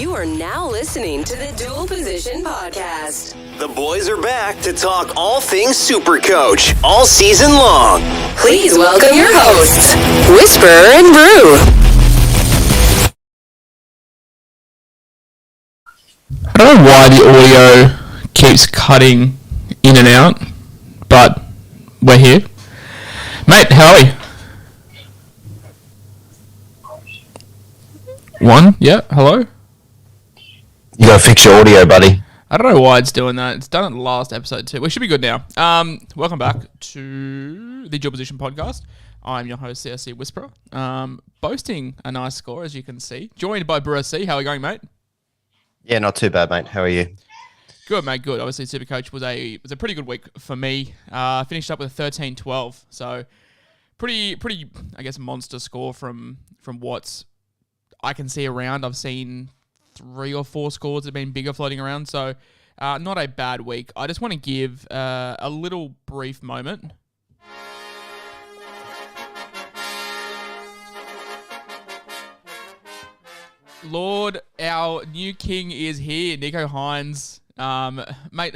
You are now listening to the Dual Position Podcast. The boys are back to talk all things SuperCoach all season long. Please welcome your hosts, Whisperer and Brew. I don't know why the audio keeps cutting in and out, but we're here. Mate, how are you? One, yeah, hello? You gotta fix your audio, buddy. I don't know why it's doing that. It's done it in the last episode too. We should be good now. Welcome back to the Dual Position Podcast. I'm your host, CSC Whisperer. Boasting a nice score, as you can see. Joined by Brewer C. How are you going, mate? Yeah, not too bad, mate. How are you? Good, mate, good. Obviously, Supercoach was a pretty good week for me. Finished up with 13-12, so pretty, I guess, monster score from what I can see around. I've seen 3 or 4 scores that have been bigger floating around, so not a bad week. I just want to give a little brief moment. Lord, our new king is here, Nicho Hynes. Mate,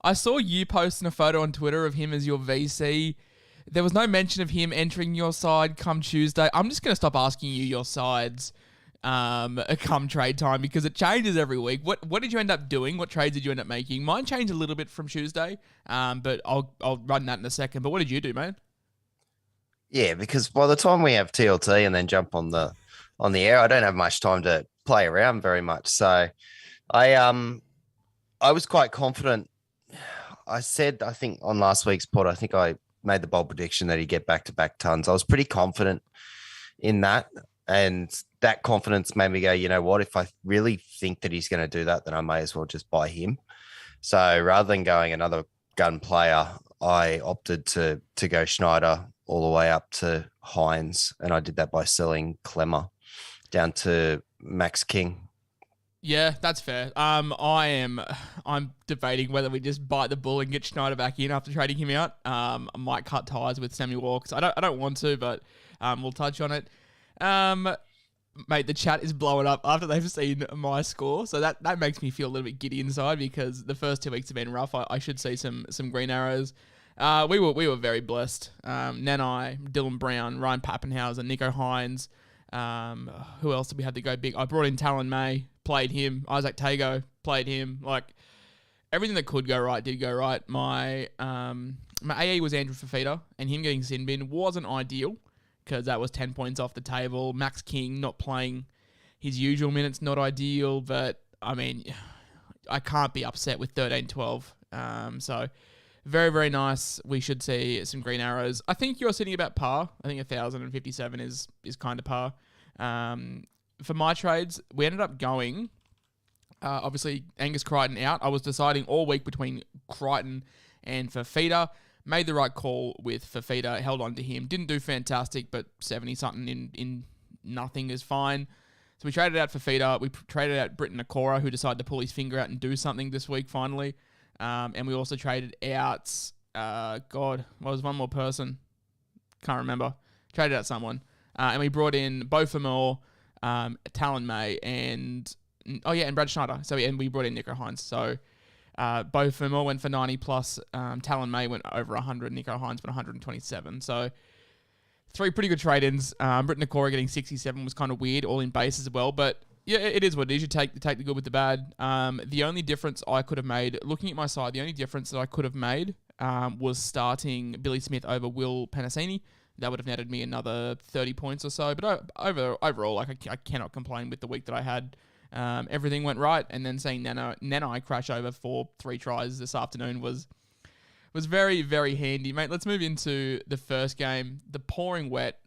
I saw you posting a photo on Twitter of him as your VC. There was no mention of him entering your side come Tuesday. I'm just going to stop asking you your sides come trade time because it changes every week. What did you end up doing? What trades did you end up making? Mine changed a little bit from Tuesday, but I'll run that in a second. But what did you do, mate? Yeah, because by the time we have TLT and then jump on the air, I don't have much time to play around very much. So I was quite confident. I said, I think on last week's pod, I think I made the bold prediction that he'd get back-to-back tons. I was pretty confident in that. And that confidence made me go, you know what, if I really think that he's going to do that, then I may as well just buy him. So rather than going another gun player, I opted to go Schneider all the way up to Hynes. And I did that by selling Clemmer down to Max King. Yeah, that's fair. I'm debating whether we just bite the bull and get Schneider back in after trading him out. I might cut ties with Sammy Walks. I don't want to, but we'll touch on it. Mate, the chat is blowing up after they've seen my score, so that makes me feel a little bit giddy inside because the first 2 weeks have been rough. I should see some green arrows. We were very blessed. Nanai, Dylan Brown, Ryan Pappenhauser, Nicho Hynes. Who else did we have to go big? I brought in Talon May, played him. Isaac Tago, played him. Like everything that could go right did go right. My AE was Andrew Fafita, and him getting sin bin wasn't ideal, because that was 10 points off the table. Max King not playing his usual minutes, not ideal. But, I mean, I can't be upset with 13-12. So, very, very nice. We should see some green arrows. I think you're sitting about par. I think 1,057 is kind of par. For my trades, we ended up going, obviously, Angus Crichton out. I was deciding all week between Crichton and Fafita. Made the right call with Fafita, held on to him. Didn't do fantastic, but 70-something in nothing is fine. So we traded out Fafita. We traded out Britton Nakora, who decided to pull his finger out and do something this week finally. And we also traded out, what was one more person? Can't remember. Traded out someone. And we brought in Beau Fermor, Talon May, and Brad Schneider. And we brought in Nicho Hynes. So Beau Fermor went for 90 plus. Talon May went over 100. Nicho Hynes went 127. So 3 pretty good trade-ins. Britton Nakora getting 67 was kind of weird, all in base as well. But yeah, it is what it is. You take the good with the bad. The only difference I could have made, looking at my side, the only difference that I could have made was starting Billy Smith over Will Panasini. That would have netted me another 30 points or so. But overall, like I cannot complain with the week that I had. Everything went right, and then seeing Nanai crash over for 3 tries this afternoon was very, very handy. Mate, let's move into the first game. The pouring wet.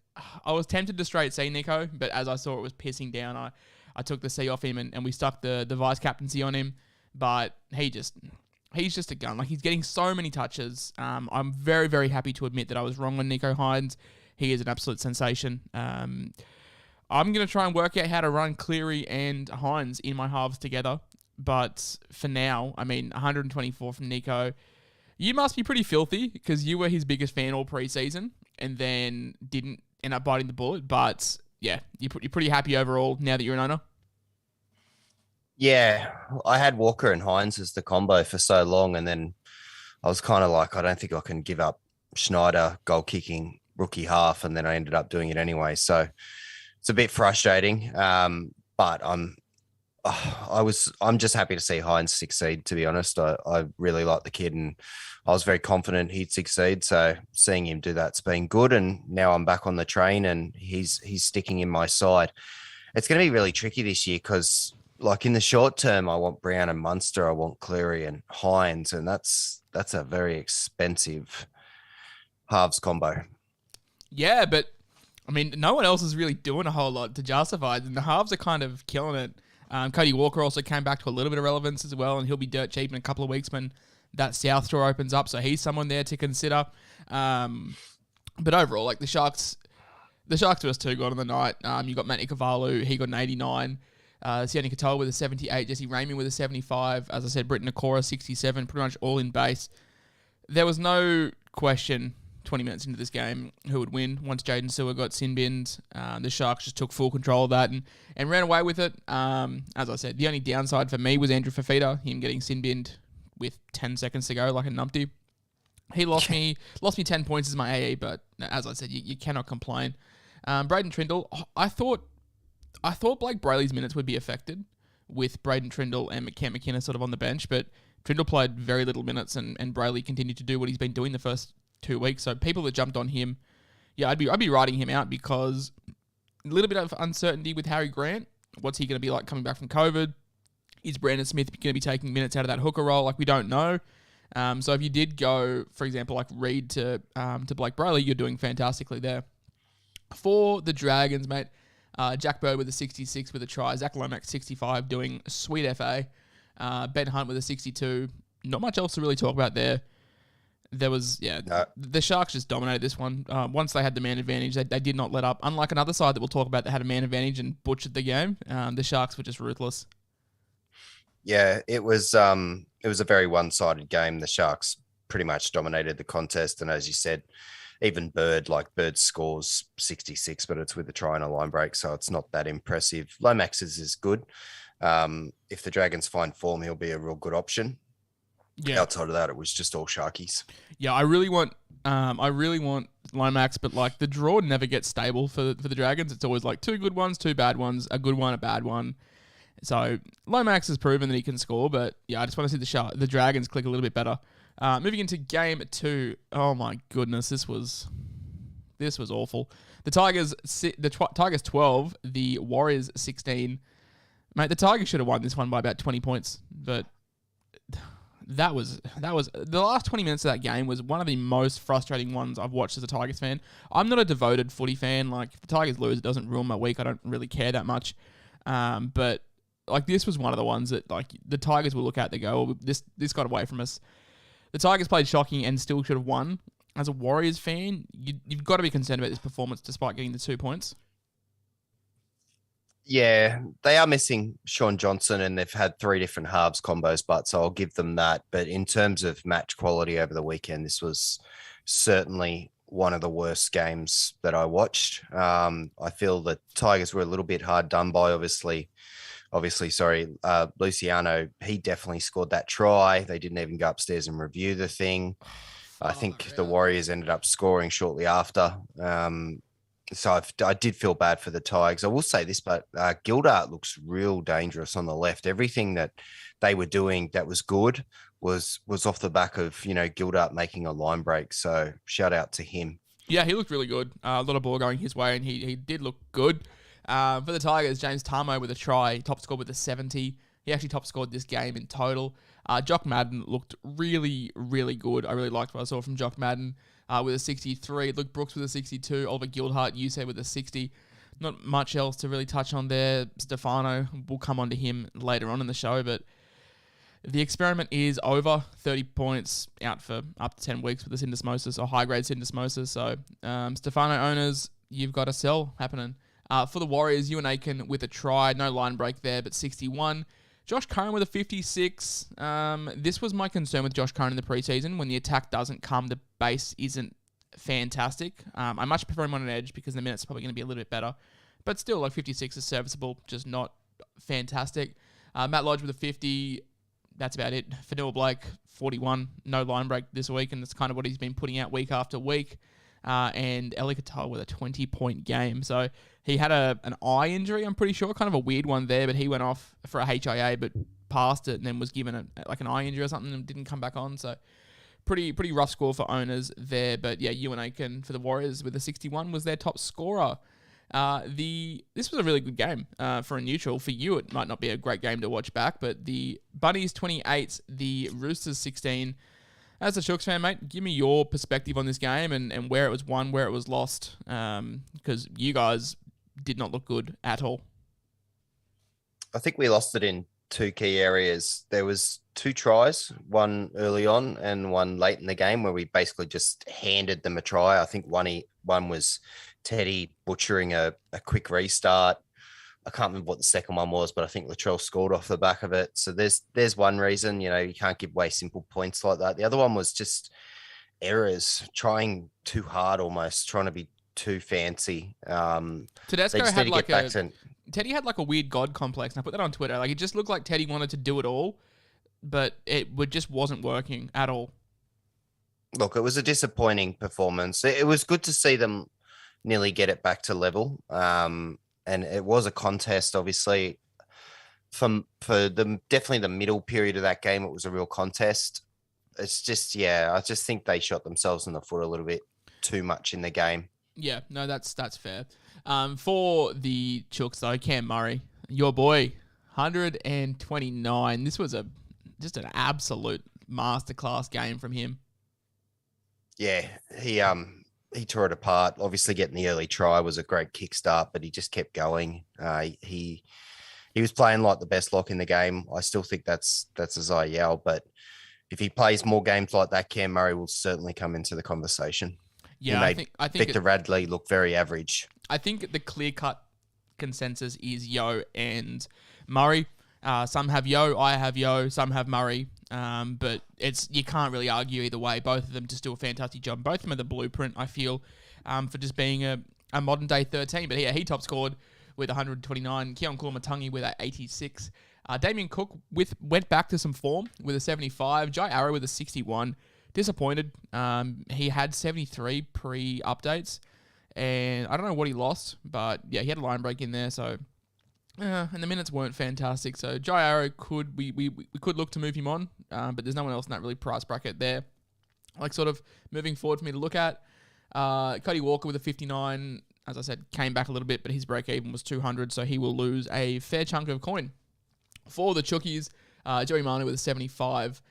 I was tempted to straight C Nicho, but as I saw it was pissing down, I took the C off him and we stuck the vice captaincy on him. But he's just a gun. Like, he's getting so many touches. I'm very, very happy to admit that I was wrong on Nicho Hynes. He is an absolute sensation. I'm going to try and work out how to run Cleary and Hynes in my halves together. But for now, I mean, 124 from Nicho. You must be pretty filthy because you were his biggest fan all preseason and then didn't end up biting the bullet. But yeah, you're pretty happy overall now that you're an owner. Yeah, I had Walker and Hines as the combo for so long, and then I was kind of like, I don't think I can give up Schneider goal kicking rookie half, and then I ended up doing it anyway. So it's a bit frustrating, but I'm just happy to see Hines succeed. To be honest, I really like the kid, and I was very confident he'd succeed. So seeing him do that's been good, and now I'm back on the train, and he's sticking in my side. It's going to be really tricky this year because, like in the short term, I want Brown and Munster, I want Cleary and Hines, and that's a very expensive halves combo. Yeah, but I mean, no one else is really doing a whole lot to justify it, and the halves are kind of killing it. Cody Walker also came back to a little bit of relevance as well, and he'll be dirt cheap in a couple of weeks when that South draw opens up, so he's someone there to consider. But overall, like the Sharks to us too got on the night. You got Matty Kavalu, he got an 89. Sione Katoa with a 78, Jesse Ramey with a 75. As I said, Britton Okora 67, pretty much all in base. There was no question 20 minutes into this game who would win once Jaden Sewer got sin binned. The Sharks just took full control of that and ran away with it. As I said, the only downside for me was Andrew Fafita, him getting sin binned with 10 seconds to go like a numpty. He lost me 10 points as my AE, but as I said, you cannot complain. Braden Trindle, I thought Blake Brayley's minutes would be affected with Braden Trindle and Cam McKenna sort of on the bench, but Trindle played very little minutes and Brayley continued to do what he's been doing the first 2 weeks. So people that jumped on him, yeah, I'd be writing him out because a little bit of uncertainty with Harry Grant. What's he going to be like coming back from COVID? Is Brandon Smith going to be taking minutes out of that hooker role? Like, we don't know. So if you did go, for example, like Reed to Blake Brayley, you're doing fantastically there. For the Dragons, mate, Jack Bird with a 66 with a try. Zach Lomax 65 doing sweet FA. Ben Hunt with a 62. Not much else to really talk about there. There was, the Sharks just dominated this one. Once they had the man advantage, they did not let up. Unlike another side that we'll talk about that had a man advantage and butchered the game, the Sharks were just ruthless. Yeah, it was a very one-sided game. The Sharks pretty much dominated the contest, and as you said, even Bird scores 66, but it's with a try and a line break, so it's not that impressive. Lomax is good. If the Dragons find form, he'll be a real good option. Yeah. Outside of that, it was just all Sharkies. Yeah, I really want Lomax, but like the draw never gets stable for the Dragons. It's always like two good ones, two bad ones, a good one, a bad one. So Lomax has proven that he can score, but yeah, I just want to see the Dragons click a little bit better. Moving into game 2. Oh my goodness, this was awful. The Tigers 12, the Warriors 16. Mate, the Tigers should have won this one by about 20 points, but that was the last 20 minutes of that game was one of the most frustrating ones I've watched as a Tigers fan. I'm not a devoted footy fan. Like, if the Tigers lose, it doesn't ruin my week. I don't really care that much. But like, this was one of the ones that like the Tigers will look at. They go, oh, this got away from us. The Tigers played shocking and still should have won. As a Warriors fan, you've got to be concerned about this performance despite getting the 2 points. Yeah, they are missing Sean Johnson, and they've had 3 different halves combos, but so I'll give them that. But in terms of match quality over the weekend, this was certainly one of the worst games that I watched. I feel the Tigers were a little bit hard done by, Luciano, he definitely scored that try. They didn't even go upstairs and review the thing. I think the Warriors ended up scoring shortly after. So I did feel bad for the Tigers. I will say this, but Gildart looks real dangerous on the left. Everything that they were doing that was good was off the back of, Gildart making a line break. So shout out to him. Yeah, he looked really good. A lot of ball going his way, and he did look good. For the Tigers, James Tarmo with a try, top scored with a 70. He actually top scored this game in total. Jock Madden looked really, really good. I really liked what I saw from Jock Madden with a 63. Luke Brooks with a 62. Oliver Gildart, you say, with a 60. Not much else to really touch on there. Stefano, we'll come on to him later on in the show, but the experiment is over. 30 points out for up to 10 weeks with the syndesmosis or high-grade syndesmosis. So Stefano owners, you've got a sell happening. For the Warriors, Ewan Aiken with a try. No line break there, but 61. Josh Curran with a 56. This was my concern with Josh Curran in the preseason. When the attack doesn't come, the base isn't fantastic. I much prefer him on an edge because the minutes are probably going to be a little bit better. But still, like 56 is serviceable, just not fantastic. Matt Lodge with a 50. That's about it. Fanua Blake, 41. No line break this week, and that's kind of what he's been putting out week after week. And Eli Katoa with a 20-point game. So he had an eye injury, I'm pretty sure. Kind of a weird one there, but he went off for a HIA, but passed it and then was given an eye injury or something and didn't come back on. So pretty rough score for owners there. But yeah, Ewan Aiken for the Warriors with a 61 was their top scorer. This was a really good game for a neutral. For you, it might not be a great game to watch back, but the Bunnies 28, the Roosters 16. As a Chooks fan, mate, give me your perspective on this game and where it was won, where it was lost, because you guys did not look good at all. I think we lost it in two key areas. There was 2 tries, one early on and one late in the game, where we basically just handed them a try. I think one was Teddy butchering a quick restart. I can't remember what the second one was, but I think Latrell scored off the back of it. So there's one reason, you can't give away simple points like that. The other one was just errors, trying too hard almost, trying to be too fancy. Tedesco had Teddy had like a weird God complex, and I put that on Twitter. Like, it just looked like Teddy wanted to do it all, but it just wasn't working at all. Look, it was a disappointing performance. It was good to see them nearly get it back to level. And it was a contest, obviously. For definitely the middle period of that game, it was a real contest. It's just, I just think they shot themselves in the foot a little bit too much in the game. Yeah, no, that's fair. For the Chooks, though, Cam Murray, your boy, 129. This was just an absolute masterclass game from him. Yeah, he tore it apart. Obviously, getting the early try was a great kickstart, but he just kept going. He was playing like the best lock in the game. I still think that's Zayael, but if he plays more games like that, Cam Murray will certainly come into the conversation. Yeah, I think Victor Radley looked very average. I think the clear-cut consensus is Yo and Murray. Some have Yo, I have Yo, some have Murray. But you can't really argue either way. Both of them just do a fantastic job. Both of them are the blueprint, I feel, for just being a modern-day 13. But he top scored with 129. Keon Kulumatangi with 86. Damien Cook went back to some form with a 75. Jai Arrow with a 61. Disappointed. He had 73 pre-updates. And I don't know what he lost, but yeah, he had a line break in there, so... and the minutes weren't fantastic, so Jai Arrow we could look to move him on, but there's no one else in that really price bracket there. Like, sort of moving forward for me to look at, Cody Walker with a 59, as I said, came back a little bit, but his break even was 200, so he will lose a fair chunk of coin. For the Chookies, Joey Manu with a 75,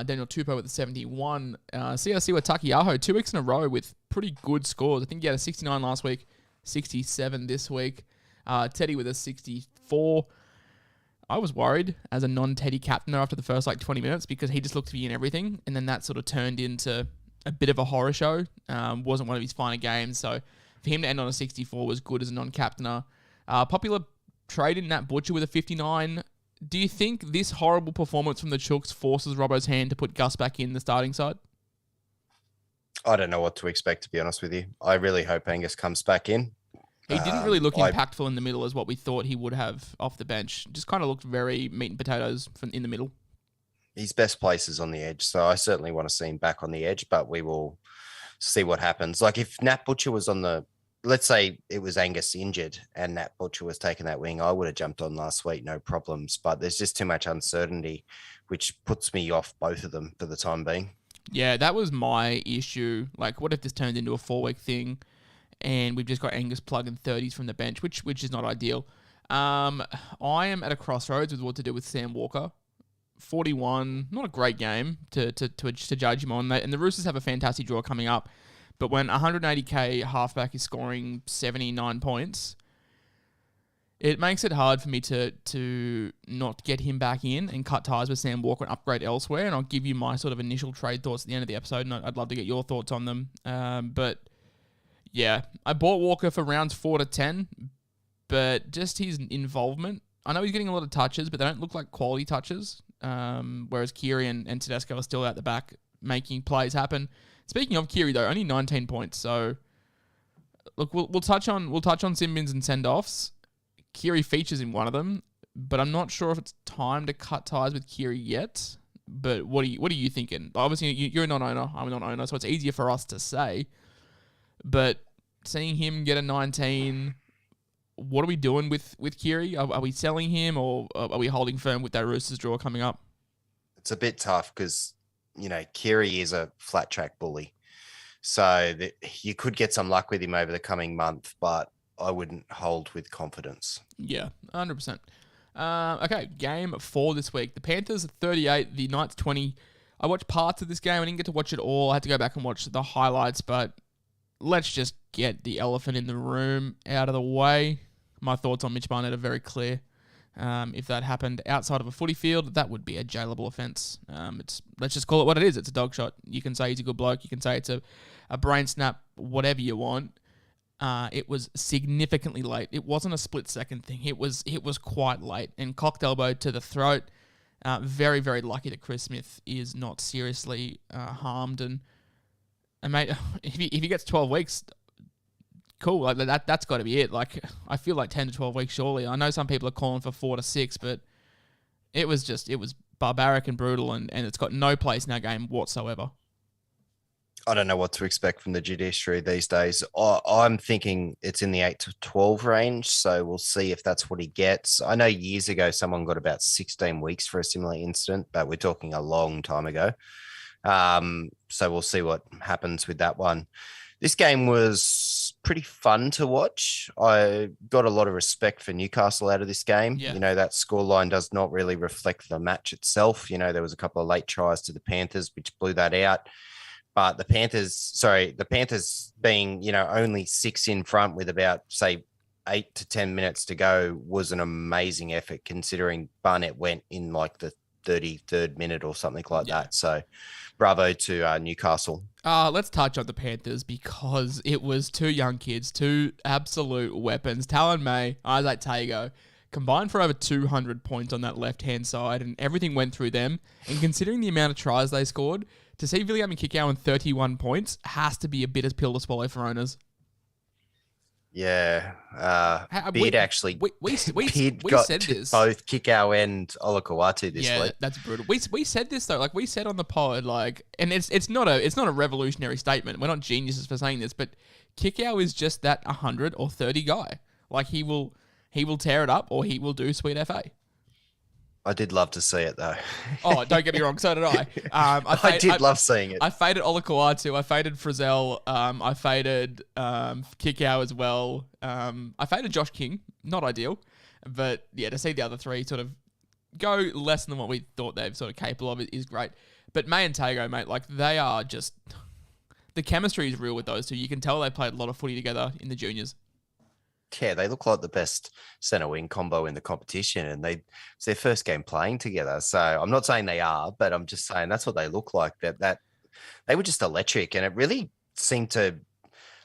Daniel Tupou with a 71, Siasiwa Takiaho 2 weeks in a row with pretty good scores. I think he had a 69 last week, 67 this week. Teddy with a 64. I was worried as a non-Teddy captain after the first 20 minutes because he just looked to be in everything, and then that sort of turned into a bit of a horror show. Wasn't one of his finer games, so for him to end on a 64 was good as a non-captainer. Popular trade in Nat Butcher with a 59. Do you think this horrible performance from the Chooks forces Robbo's hand to put Gus back in the starting side? I don't know what to expect, to be honest with you. I really hope Angus comes back in. He didn't really look impactful in the middle as what we thought he would have off the bench. Just kind of looked very meat and potatoes in the middle. His best place is on the edge, so I certainly want to see him back on the edge, but we will see what happens. Like, if Nat Butcher was on the... Let's say it was Angus injured and Nat Butcher was taking that wing, I would have jumped on last week, no problems. But there's just too much uncertainty, which puts me off both of them for the time being. Yeah, that was my issue. Like, what if this turned into a 4-week thing and we've just got Angus plugging 30s from the bench, which is not ideal. I am at a crossroads with what to do with Sam Walker. 41, not a great game to judge him on. And the Roosters have a fantastic draw coming up. But when 180k halfback is scoring 79 points, it makes it hard for me to not get him back in and cut ties with Sam Walker and upgrade elsewhere. And I'll give you my sort of initial trade thoughts at the end of the episode, and I'd love to get your thoughts on them. But yeah, I bought Walker for rounds 4 to 10, but just his involvement. I know he's getting a lot of touches, but they don't look like quality touches. Whereas Kiri and Tedesco are still out the back making plays happen. Speaking of Kiri, though, only 19 points. So, look, we'll touch on sin bins and send offs. Kiri features in one of them, but I'm not sure if it's time to cut ties with Kiri yet. But what are you thinking? Obviously, you're a non-owner. I'm a non-owner, so it's easier for us to say. But seeing him get a 19, what are we doing with Kiri? Are we selling him, or are we holding firm with that Roosters draw coming up? It's a bit tough because, Kiri is a flat track bully. So you could get some luck with him over the coming month, but I wouldn't hold with confidence. Yeah, 100%. Okay, game 4 this week. The Panthers 38, the Knights 20. I watched parts of this game. I didn't get to watch it all. I had to go back and watch the highlights, but let's just get the elephant in the room out of the way. My thoughts on Mitch Barnett are very clear. If that happened outside of a footy field, that would be a jailable offence. Let's just call it what it is. It's a dog shot. You can say he's a good bloke. You can say it's a brain snap, whatever you want. It was significantly late. It wasn't a split-second thing. It was quite late. And cocked elbow to the throat. Very, very lucky that Chris Smith is not seriously harmed. And mate, if he gets 12 weeks... cool, like that's got to be it. Like, I feel like 10 to 12 weeks, surely. I know some people are calling for 4 to 6, but it was barbaric and brutal, and it's got no place in our game whatsoever. I don't know what to expect from the judiciary these days. I'm thinking it's in the 8 to 12 range, so we'll see if that's what he gets. I know years ago someone got about 16 weeks for a similar incident, but we're talking a long time ago. So we'll see what happens with that one. This game was pretty fun to watch. I got a lot of respect for Newcastle out of this game. Yeah. That scoreline does not really reflect the match itself. There was a couple of late tries to the Panthers, which blew that out. But the Panthers being, only 6 in front with about, say, 8 to 10 minutes to go was an amazing effort, considering Barnett went in like the 33rd minute or something like that. So bravo to Newcastle. Let's touch on the Panthers, because it was 2 young kids, 2 absolute weapons. Talon May, Isaac Tago, combined for over 200 points on that left-hand side, and everything went through them. And considering the amount of tries they scored, to see William and Kikau on 31 points has to be a bitter pill to swallow for owners. Yeah. We got said this. Both Kikau and Olakau'atu this week. That's brutal. We said this though, like we said on the pod, like, and it's not a revolutionary statement. We're not geniuses for saying this, but Kikau is just that 100 or 30 guy. Like he will tear it up, or he will do sweet FA. I did love to see it though. Oh, don't get me wrong, so did I. I did love seeing it. I faded Olakau'atu, I faded Frizzell, I faded Kikau as well. I faded Josh King, not ideal. But yeah, to see the other 3 sort of go less than what we thought they're sort of capable of is great. But May and Tago, mate, like they are just... The chemistry is real with those 2. You can tell they played a lot of footy together in the juniors. Yeah, they look like the best centre wing combo in the competition, and it's their first game playing together. So I'm not saying they are, but I'm just saying that's what they look like. That they were just electric, and it really seemed to,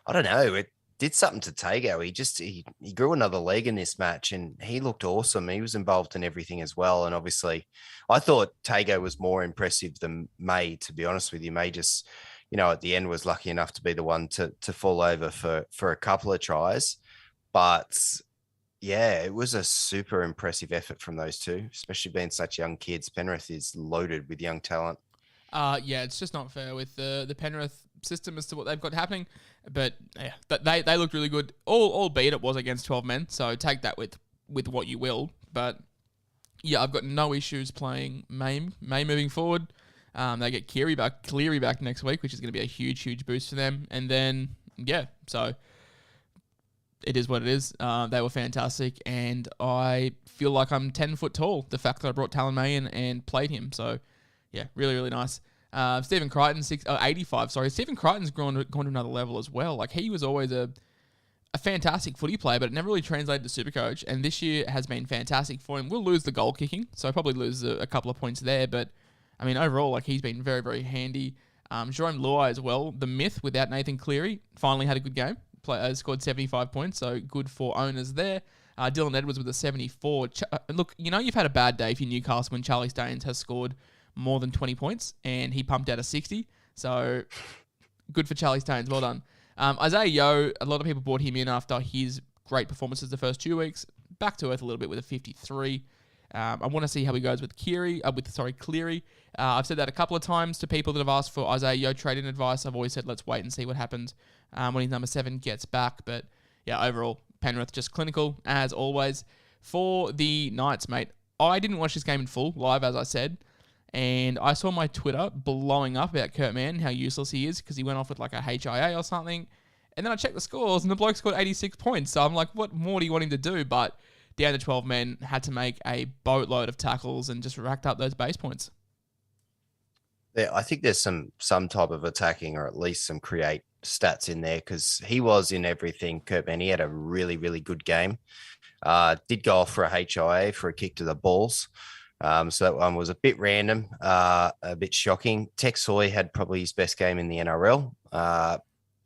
I don't know, it did something to Tago. He grew another leg in this match, and he looked awesome. He was involved in everything as well, and obviously, I thought Tago was more impressive than May. To be honest with you, May just, at the end was lucky enough to be the one to fall over for a couple of tries. But yeah, it was a super impressive effort from those 2, especially being such young kids. Penrith is loaded with young talent. Yeah, it's just not fair with the Penrith system as to what they've got happening. But yeah, they looked really good, albeit it was against 12 men. So take that with what you will. But yeah, I've got no issues playing May moving forward. They get Cleary back next week, which is going to be a huge, huge boost for them. And then, yeah, so... It is what it is. They were fantastic, and I feel like I'm 10 foot tall. The fact that I brought Talon May in and played him, so yeah, really, really nice. Stephen Crichton, 85. Sorry, Stephen Crichton's gone to another level as well. Like he was always a fantastic footy player, but it never really translated to Supercoach. And this year has been fantastic for him. We'll lose the goal kicking, so probably lose a couple of points there. But I mean, overall, like he's been very, very handy. Jerome Luai as well, the myth without Nathan Cleary, finally had a good game. Scored 75 points, so good for owners there. Dylan Edwards with a 74. Look, you've had a bad day for Newcastle when Charlie Staines has scored more than 20 points, and he pumped out a 60. So good for Charlie Staines. Well done. Isaiah Yeo, a lot of people brought him in after his great performances the first 2 weeks. Back to earth a little bit with a 53. I want to see how he goes with Cleary. I've said that a couple of times to people that have asked for Isaiah Yeo trade-in advice. I've always said let's wait and see what happens when his number 7 gets back. But yeah, overall, Penrith just clinical as always. For the Knights, mate, I didn't watch this game in full, live as I said, and I saw my Twitter blowing up about Kurt Mann, how useless he is because he went off with like a HIA or something. And then I checked the scores and the bloke scored 86 points. So I'm like, what more do you want him to do? But down to 12 men, had to make a boatload of tackles and just racked up those base points. Yeah, I think there's some type of attacking or at least some create stats in there because he was in everything. Kurt Mann, he had a really, really good game. Did go off for a HIA for a kick to the balls. So that one was a bit random, a bit shocking. Tex Hoy had probably his best game in the NRL.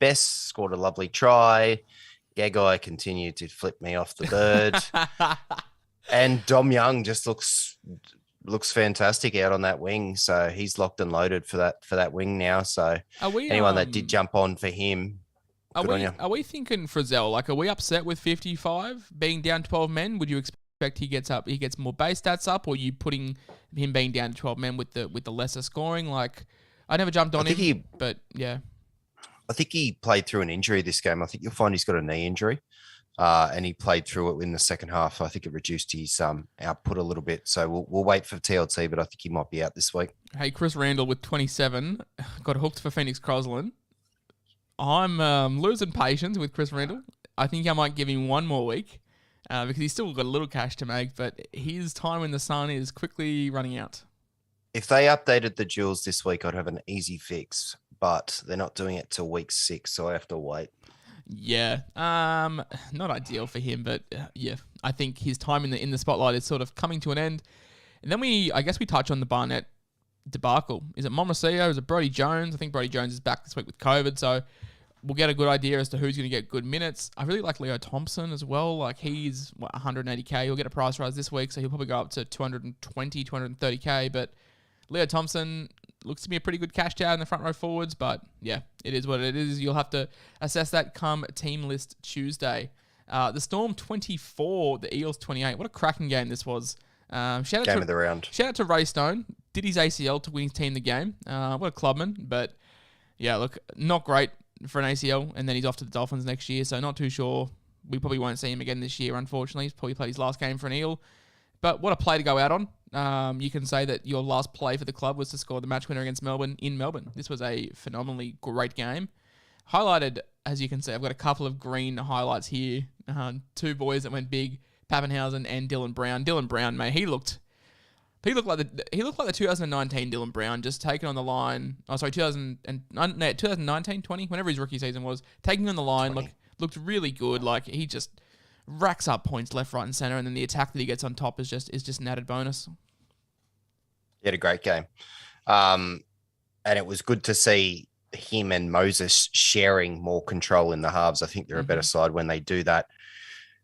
Best scored a lovely try. Gagai continued to flip me off the bird. And Dom Young just looks fantastic out on that wing. So he's locked and loaded for that wing now. So anyone that did jump on for him, Are we thinking Frizzell? Like, are we upset with 55 being down 12 men? Would you expect he gets more base stats up, or are you putting him being down to 12 men with the lesser scoring? Like, I never jumped on him, but yeah. I think he played through an injury this game. I think you'll find he's got a knee injury, and he played through it in the second half. I think it reduced his output a little bit. So we'll wait for TLT, but I think he might be out this week. Hey, Chris Randall with 27 got hooked for Phoenix Crosland. I'm losing patience with Chris Randall. I think I might give him one more week because he's still got a little cash to make, but his time in the sun is quickly running out. If they updated the duels this week, I'd have an easy fix, but they're not doing it till week 6, so I have to wait. Yeah, not ideal for him, but yeah, I think his time in the spotlight is sort of coming to an end. And then I guess we touch on the Barnett debacle. Is it Momocio? Is it Brodie Jones? I think Brodie Jones is back this week with COVID, so we'll get a good idea as to who's going to get good minutes. I really like Leo Thompson as well. Like, he's 180k. He'll get a price rise this week, so he'll probably go up to 220, 230k. But Leo Thompson looks to be a pretty good cash cow in the front row forwards. But yeah, it is what it is. You'll have to assess that come team list Tuesday. The Storm 24, the Eels 28. What a cracking game this was. Shout Game of the round. Shout out to Ray Stone. Did his ACL to win his team the game. What a clubman. But yeah, look, not great for an ACL. And then he's off to the Dolphins next year. So not too sure. We probably won't see him again this year, unfortunately. He's probably played his last game for an Eel. But what a play to go out on. You can say that your last play for the club was to score the match winner against Melbourne in Melbourne. This was a phenomenally great game. Highlighted, as you can see, I've got a couple of green highlights here. 2 boys that went big, Pappenhausen and Dylan Brown. Dylan Brown, mate, he looked like the 2019 Dylan Brown, just taking on the line. Oh, sorry, 2019, 20, whenever his rookie season was, taking on the line, looked really good. Like, he just racks up points left, right, and center, and then the attack that he gets on top is just an added bonus. He had a great game, and it was good to see him and Moses sharing more control in the halves. I think they're a better side when they do that.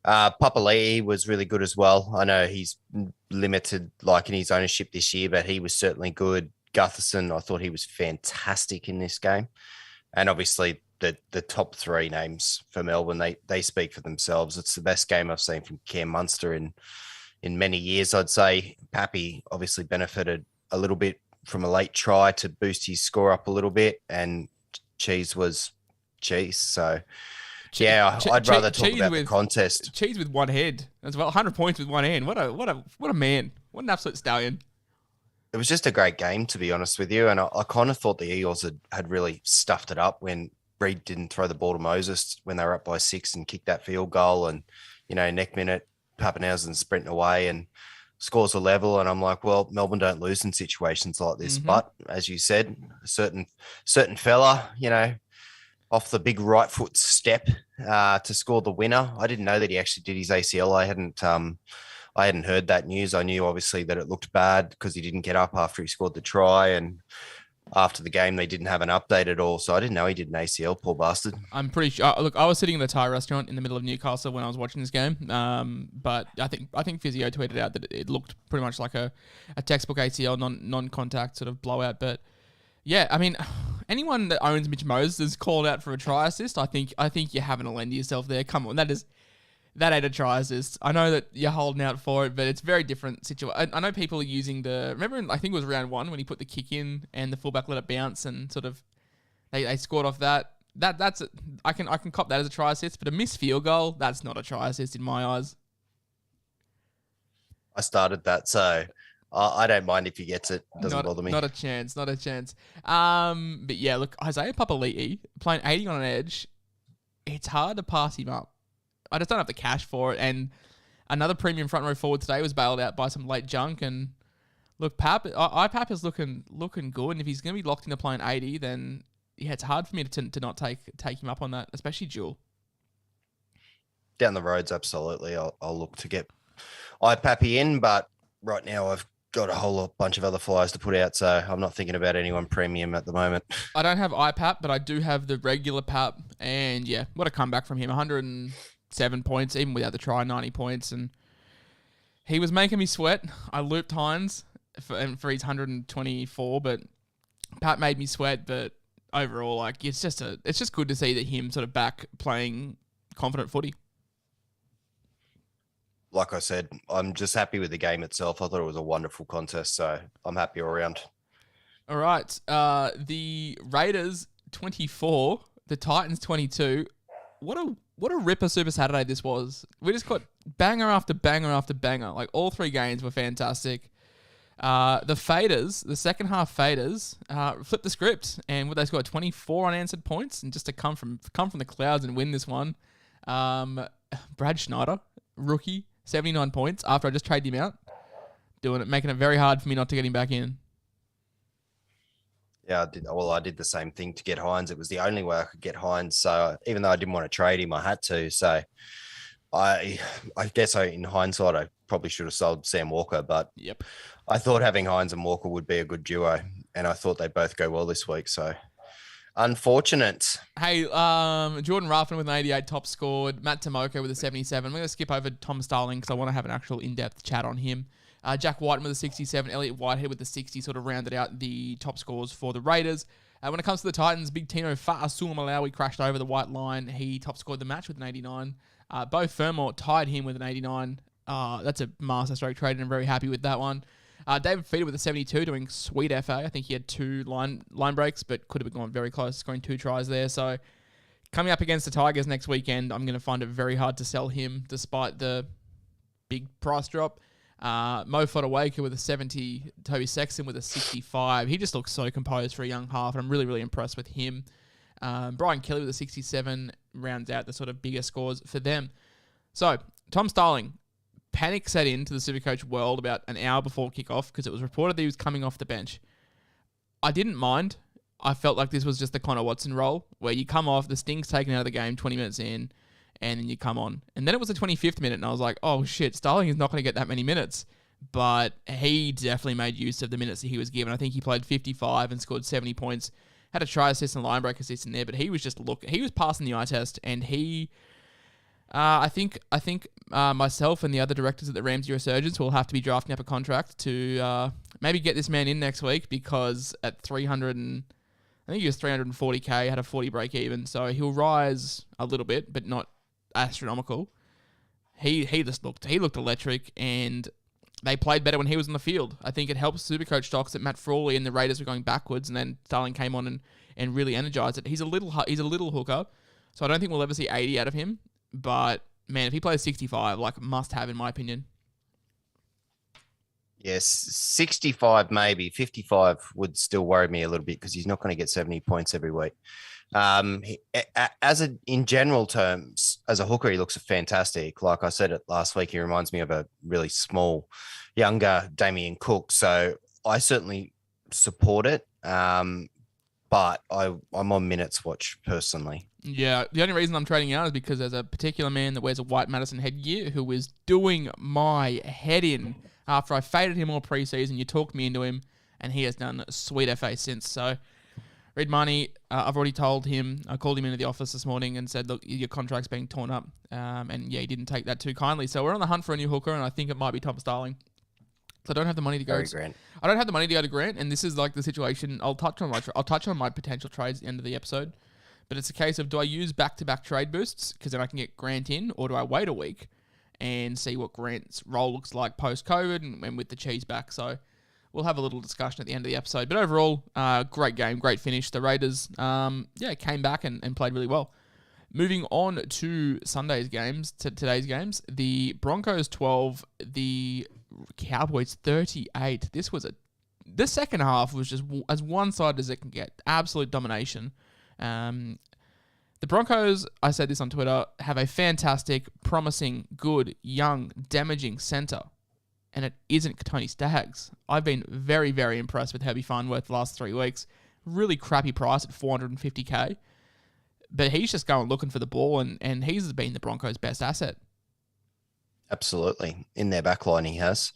Papali'i was really good as well. I know he's limited like in his ownership this year, but he was certainly good. Gutherson, I thought he was fantastic in this game. And obviously the top 3 names for Melbourne, they speak for themselves. It's the best game I've seen from Cam Munster in many years, I'd say. Pappy obviously benefited a little bit from a late try to boost his score up a little bit, and Cheese was Cheese. So yeah, I'd rather talk about the contest. Cheese with one head as well, 100 points with one hand. What a man! What an absolute stallion! It was just a great game, to be honest with you. And I kind of thought the Eels had really stuffed it up when Reid didn't throw the ball to Moses when they were up by 6 and kicked that field goal. And next minute, Pappenhausen sprinting away and scores a level. And I'm like, well, Melbourne don't lose in situations like this. But as you said, a certain fella, off the big right foot step to score the winner. I didn't know that he actually did his ACL. I hadn't heard that news. I knew obviously that it looked bad because he didn't get up after he scored the try, and after the game they didn't have an update at all. So I didn't know he did an ACL, poor bastard. I'm pretty sure. Look, I was sitting in the Thai restaurant in the middle of Newcastle when I was watching this game. But I think Physio tweeted out that it looked pretty much like a textbook ACL non-contact sort of blowout. But yeah, I mean, anyone that owns Mitch Moses is called out for a try assist. I think you're having to lend yourself there. Come on, That ain't a try assist. I know that you're holding out for it, but it's very different situation. I know people are using I think it was round 1 when he put the kick in and the fullback let it bounce and sort of they scored off that. I can cop that as a try assist, but a missed field goal, that's not a try assist in my eyes. I started that, so I don't mind if he gets it. Doesn't bother me. Not a chance. But yeah, look, Isaiah Papali'i playing 80 on an edge, it's hard to pass him up. I just don't have the cash for it. And another premium front row forward today was bailed out by some late junk. And look, Pap is looking good. And if he's going to be locked into playing 80, then yeah, it's hard for me to not take him up on that, especially Jewel. Down the roads, absolutely. I'll look to get Pappy in, but right now I've got a whole bunch of other flyers to put out, so I'm not thinking about anyone premium at the moment. I don't have IPAP, but I do have the regular PAP, and yeah, what a comeback from him. 107 points, even without the try, 90 points, and he was making me sweat. I looped Hines for his 124, but Pat made me sweat, but overall, like, it's just good to see that him sort of back playing confident footy. Like I said, I'm just happy with the game itself. I thought it was a wonderful contest, so I'm happy all around. All right. The Raiders 24, the Titans 22. What a ripper Super Saturday this was. We just got banger after banger after banger. Like, all 3 games were fantastic. The faders, the second half faders, flipped the script, and they scored 24 unanswered points, and just to come from the clouds and win this one. Brad Schneider, rookie, 79 points after I just traded him out. Making it very hard for me not to get him back in. Yeah, I did the same thing to get Hines. It was the only way I could get Hines. So even though I didn't want to trade him, I had to. So I guess in hindsight, I probably should have sold Sam Walker, but yep. I thought having Hines and Walker would be a good duo, and I thought they both go well this week. So unfortunate. Hey, Jordan Ruffin with an 88 top scored. Matt Tomoko with a 77. I'm going to skip over Tom Starling because I want to have an actual in-depth chat on him. Jack Whiten with a 67. Elliot Whitehead with a 60 sort of rounded out the top scores for the Raiders. When it comes to the Titans, Big Tino Fa'asuamaleaui Malawi crashed over the white line. He top scored the match with an 89. Bo Fermor tied him with an 89. That's a master stroke trade, and I'm very happy with that one. David Feeder with a 72 doing sweet FA. I think he had 2 line breaks, but could have gone very close, scoring 2 tries there. So coming up against the Tigers next weekend, I'm going to find it very hard to sell him despite the big price drop. Mo Fodawaker with a 70, Toby Sexton with a 65. He just looks so composed for a young half, and I'm really, really impressed with him. Brian Kelly with a 67 rounds out the sort of bigger scores for them. So, Tom Starling. Panic set into the Supercoach world about an hour before kickoff because it was reported that he was coming off the bench. I didn't mind. I felt like this was just the Connor Watson role where you come off, the sting's taken out of the game 20 minutes in, and then you come on. And then it was the 25th minute, and I was like, oh shit, Starling is not going to get that many minutes. But he definitely made use of the minutes that he was given. I think he played 55 and scored 70 points. Had a try assist and line break assist in there, but he was passing the eye test, and he... I think myself and the other directors at the Ramsey Resurgence will have to be drafting up a contract to maybe get this man in next week because at 300 and I think he was 340k, had a 40 break even, so he'll rise a little bit, but not astronomical. He looked electric, and they played better when he was on the field. I think it helps Supercoach stocks that Matt Frawley and the Raiders were going backwards, and then Starling came on and really energized it. He's a little hooker, so I don't think we'll ever see 80 out of him. But, man, if he plays 65, like, must have, in my opinion. Yes, 65 maybe. 55 would still worry me a little bit because he's not going to get 70 points every week. In general terms, as a hooker, he looks fantastic. Like I said it last week, he reminds me of a really small, younger Damien Cook. So I certainly support it. But I'm on minutes watch personally. Yeah, the only reason I'm trading out is because there's a particular man that wears a white Madison headgear who is doing my head in after I faded him all preseason. You talked me into him, and he has done sweet FA since. So, Red Money, I've already told him. I called him into the office this morning and said, look, your contract's being torn up. And yeah, he didn't take that too kindly. So we're on the hunt for a new hooker, and I think it might be Tom Starling. So I don't have the money to go. I don't have the money to go to Grant, and this is like the situation. I'll touch on my potential trades at the end of the episode. But it's a case of, do I use back-to-back trade boosts because then I can get Grant in, or do I wait a week and see what Grant's role looks like post-COVID and with the cheese back? So we'll have a little discussion at the end of the episode. But overall, great game, great finish. The Raiders, came back and played really well. Moving on to today's games, the Broncos 12, the Cowboys 38. The second half was just as one-sided as it can get. Absolute domination. The Broncos, I said this on Twitter, have a fantastic, promising, good, young, damaging centre. And it isn't Tony Staggs. I've been very, very impressed with Herbie Farnworth the last 3 weeks. Really crappy price at $450K. But he's just going looking for the ball, and he's been the Broncos' best asset. Absolutely. In their backline, he has.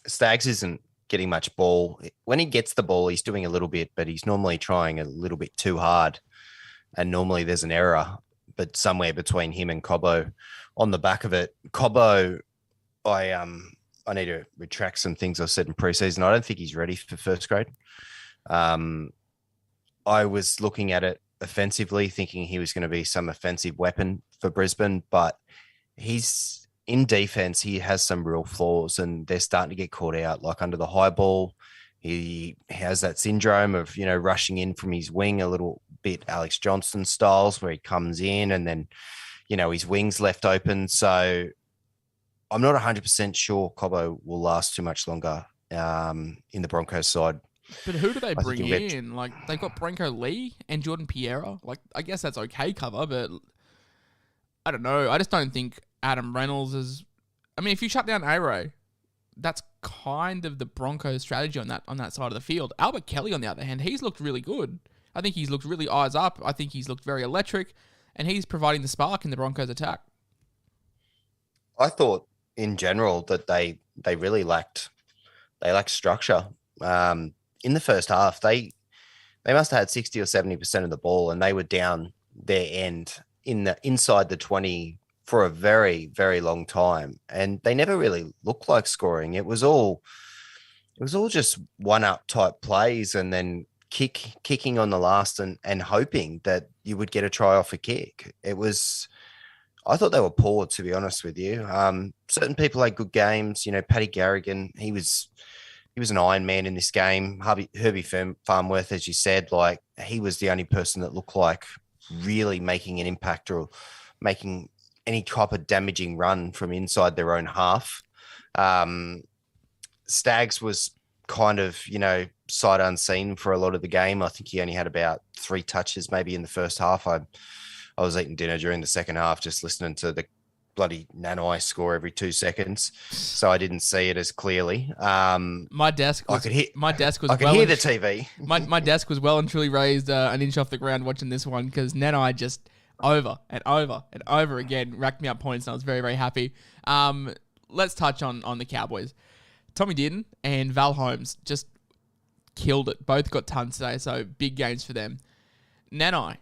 Staggs isn't getting much ball. When he gets the ball, he's doing a little bit, but he's normally trying a little bit too hard. And normally there's an error, but somewhere between him and Cobbo on the back of it. Cobbo, I need to retract some things I said in preseason. I don't think he's ready for first grade. I was looking at it offensively, thinking he was going to be some offensive weapon for Brisbane, but he's in defense. He has some real flaws, and they're starting to get caught out. Like under the high ball, he has that syndrome of, rushing in from his wing a little bit, Alex Johnston styles, where he comes in and then, his wings left open. So I'm not 100% sure Cobbo will last too much longer in the Broncos side. But who do they bring in? Like, they've got Branko Lee and Jordan Piera. Like, I guess that's okay cover, but I don't know. I just don't think Adam Reynolds is... I mean, if you shut down A-Ray, that's kind of the Broncos' strategy on that side of the field. Albert Kelly, on the other hand, he's looked really good. I think he's looked really eyes up. I think he's looked very electric, and he's providing the spark in the Broncos' attack. I thought, in general, that they really lacked structure. In the first half, they must have had 60 or 70% of the ball, and they were down their end inside the 20 for a very, very long time. And they never really looked like scoring. It was all just one-up type plays, and then kicking on the last and hoping that you would get a try off a kick. I thought they were poor, to be honest with you. Certain people had good games. Paddy Garrigan, he was an Iron Man in this game. Herbie Farnworth, as you said, like, he was the only person that looked like really making an impact or making any type of damaging run from inside their own half. Staggs was kind of, sight unseen for a lot of the game. I think he only had about 3 touches maybe in the first half. I was eating dinner during the second half, just listening to the bloody Nanai score every 2 seconds, so I didn't see it as clearly. My desk was. My desk was. I could hear the TV. My desk was well and truly raised an inch off the ground watching this one, because Nanai just over and over and over again racked me up points, and I was very, very happy. Let's touch on the Cowboys. Tommy Dearden and Val Holmes just killed it. Both got tons today, so big games for them. Nanai,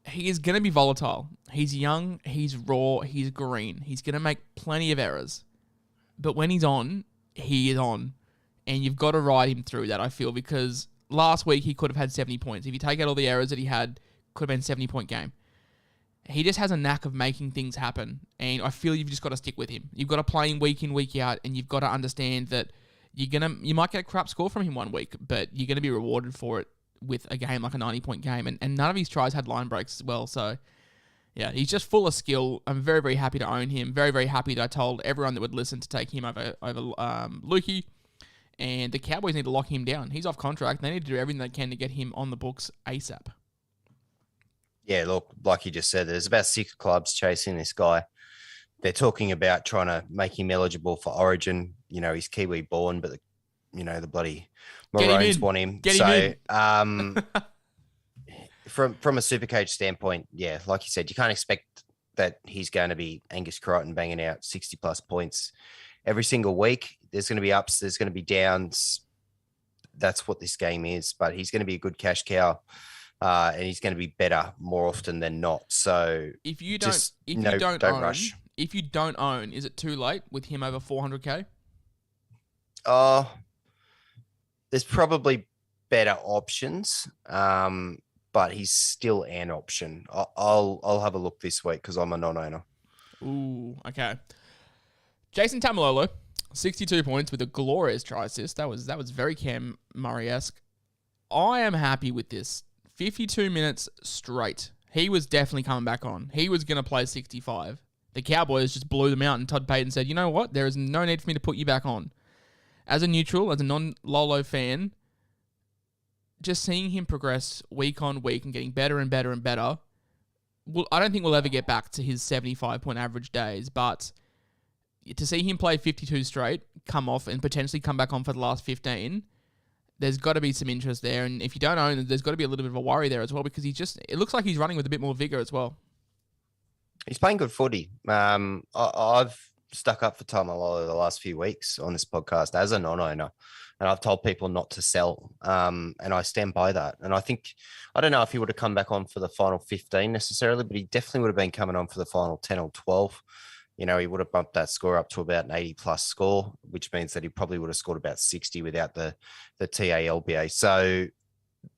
he is going to be volatile. He's young, he's raw, he's green. He's going to make plenty of errors. But when he's on, he is on. And you've got to ride him through that, I feel, because last week he could have had 70 points. If you take out all the errors that he had, could have been a 70-point game. He just has a knack of making things happen. And I feel you've just got to stick with him. You've got to play him week in, week out, and you've got to understand that you might get a crap score from him one week, but you're going to be rewarded for it with a game like a 90-point game. And none of his tries had line breaks as well. So, yeah, he's just full of skill. I'm very, very happy to own him. Very, very happy that I told everyone that would listen to take him over Lukey. And the Cowboys need to lock him down. He's off contract. They need to do everything they can to get him on the books ASAP. Yeah, look, like you just said, there's about 6 clubs chasing this guy. They're talking about trying to make him eligible for Origin. He's Kiwi born, but the bloody Maroons want him. From a Supercoach standpoint, yeah, like you said, you can't expect that he's going to be Angus Crichton banging out 60-plus points every single week. There's going to be ups, there's going to be downs. That's what this game is, but he's going to be a good cash cow. And he's going to be better more often than not. So if you don't rush. If you don't own, is it too late with him over 400K? There's probably better options, but but he's still an option. I'll have a look this week because I'm a non-owner. Ooh, okay. Jason Tamalolo, 62 points with a glorious try assist. That was very Cam Murray-esque. I am happy with this. 52 minutes straight. He was definitely coming back on. He was going to play 65. The Cowboys just blew them out, and Todd Payton said, you know what? There is no need for me to put you back on. As a neutral, as a non-Lolo fan, just seeing him progress week on week and getting better and better and better, I don't think we'll ever get back to his 75-point average days, but to see him play 52 straight, come off, and potentially come back on for the last 15, there's got to be some interest there. And if you don't own it, there's got to be a little bit of a worry there as well, because it looks like he's running with a bit more vigor as well. He's playing good footy. I've stuck up for Tamalolo the last few weeks on this podcast as a non-owner, and I've told people not to sell, and I stand by that. And I don't know if he would have come back on for the final 15 necessarily, but he definitely would have been coming on for the final 10 or 12. He would have bumped that score up to about an 80-plus score, which means that he probably would have scored about 60 without the TALBA. So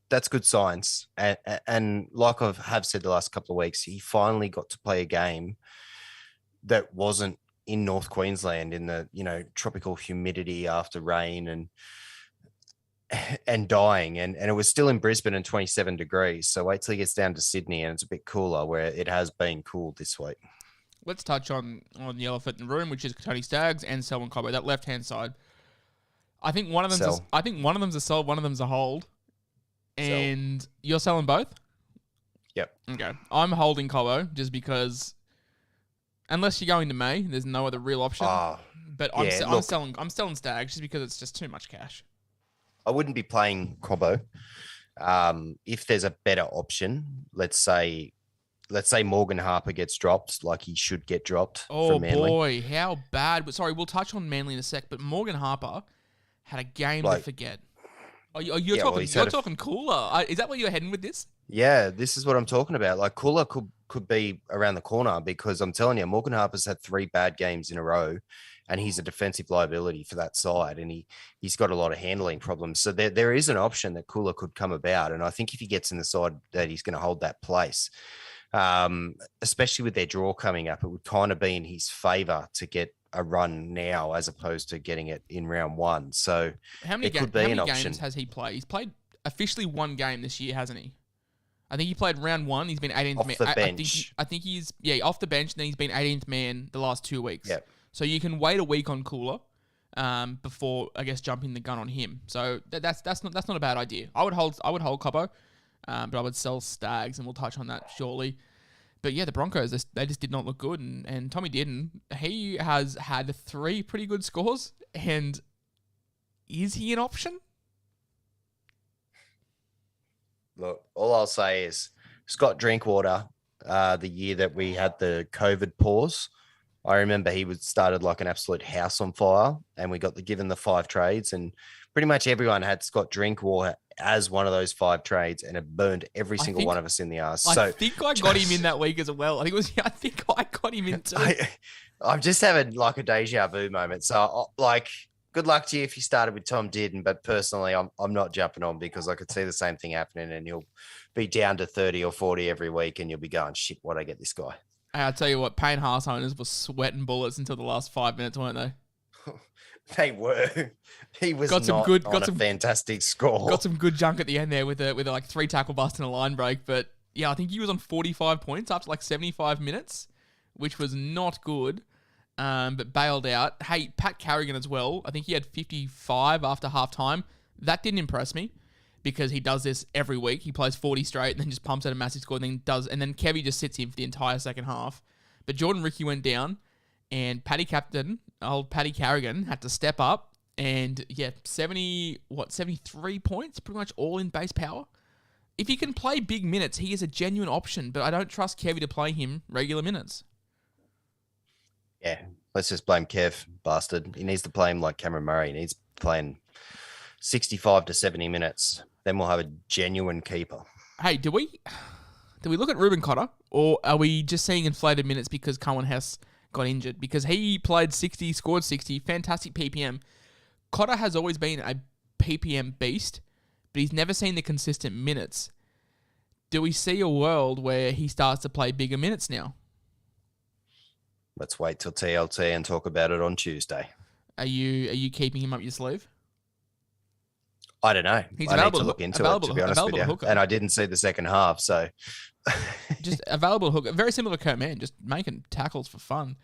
that's good signs. And like I have said the last couple of weeks, he finally got to play a game that wasn't in North Queensland in the, tropical humidity after rain and dying. And it was still in Brisbane and 27 degrees. So wait till he gets down to Sydney and it's a bit cooler, where it has been cool this week. Let's touch on the elephant in the room, which is Tony Staggs and Selwyn Cobbo, that left-hand side. I think one of them's a sell, one of them's a hold. And you're selling both? Yep. Okay. I'm holding Cobbo just because, unless you're going to May, there's no other real option. But I'm selling Staggs just because it's just too much cash. I wouldn't be playing Cobbo. If there's a better option, let's say Morgan Harper gets dropped, like he should get dropped. Oh, Manly. Boy, how bad. Sorry, we'll touch on Manly in a sec, but Morgan Harper had a game to forget. You're talking Cooler. Is that where you're heading with this? Yeah, this is what I'm talking about. Like, Cooler could be around the corner, because I'm telling you, Morgan Harper's had 3 bad games in a row, and he's a defensive liability for that side, and he's got a lot of handling problems. So there is an option that Cooler could come about, and I think if he gets in the side, that he's going to hold that place. Especially with their draw coming up, it would kind of be in his favour to get a run now as opposed to getting it in round 1. So how many games has he played? He's played officially 1 game this year, hasn't he? I think he played round 1. He's been 18th man. Off the bench. I think he's off the bench, and then he's been 18th man the last 2 weeks. Yep. So you can wait a week on Cooler before, I guess, jumping the gun on him. So that's not a bad idea. I would hold Cobbo. But I would sell Staggs, and we'll touch on that shortly. But yeah, the Broncos, they just did not look good. And Tommy Dearden, he has had 3 pretty good scores. And is he an option? Look, all I'll say is Scott Drinkwater, the year that we had the COVID pause, I remember he started like an absolute house on fire, and we got given the 5 trades, and pretty much everyone had Scott Drinkwater as one of those 5 trades, and it burned every single one of us in the arse. I think I got him in that week as well. I think I got him in too. I'm just having like a deja vu moment. So good luck to you if you started with Tom Dearden, but personally, I'm not jumping on, because I could see the same thing happening, and you'll be down to 30 or 40 every week, and you'll be going, shit, why'd I get this guy? I'll tell you what, Payne Haas owners were sweating bullets until the last 5 minutes, weren't they? They were. He was got a fantastic score. Got some good junk at the end there with a like 3 tackle bust and a line break. But yeah, I think he was on 45 points after like 75 minutes, which was not good. But bailed out. Hey, Pat Carrigan as well. I think he had 55 after halftime. That didn't impress me, because he does this every week. He plays 40 straight and then just pumps out a massive score, and then Kevy just sits in for the entire second half. But Jordan Ricky went down, and Paddy Carrigan had to step up, and 73 points, pretty much all in base power. If he can play big minutes, he is a genuine option, but I don't trust Kevy to play him regular minutes. Yeah, let's just blame Kev, bastard. He needs to play him like Cameron Murray. He needs playing 65 to 70 minutes. Then we'll have a genuine keeper. Hey, do we look at Ruben Cotter, or are we just seeing inflated minutes because Cohen Hess got injured? Because he played 60, scored 60, fantastic PPM. Cotter has always been a PPM beast, but he's never seen the consistent minutes. do we see a world where he starts to play bigger minutes now? Let's wait till TLT and talk about it on Tuesday. Are you keeping him up your sleeve? I don't know. He's I need available to to look into it, to be honest with you. hooker. And I didn't see the second half, so... Just available hooker. Very similar to Kurt Mann, just making tackles for fun.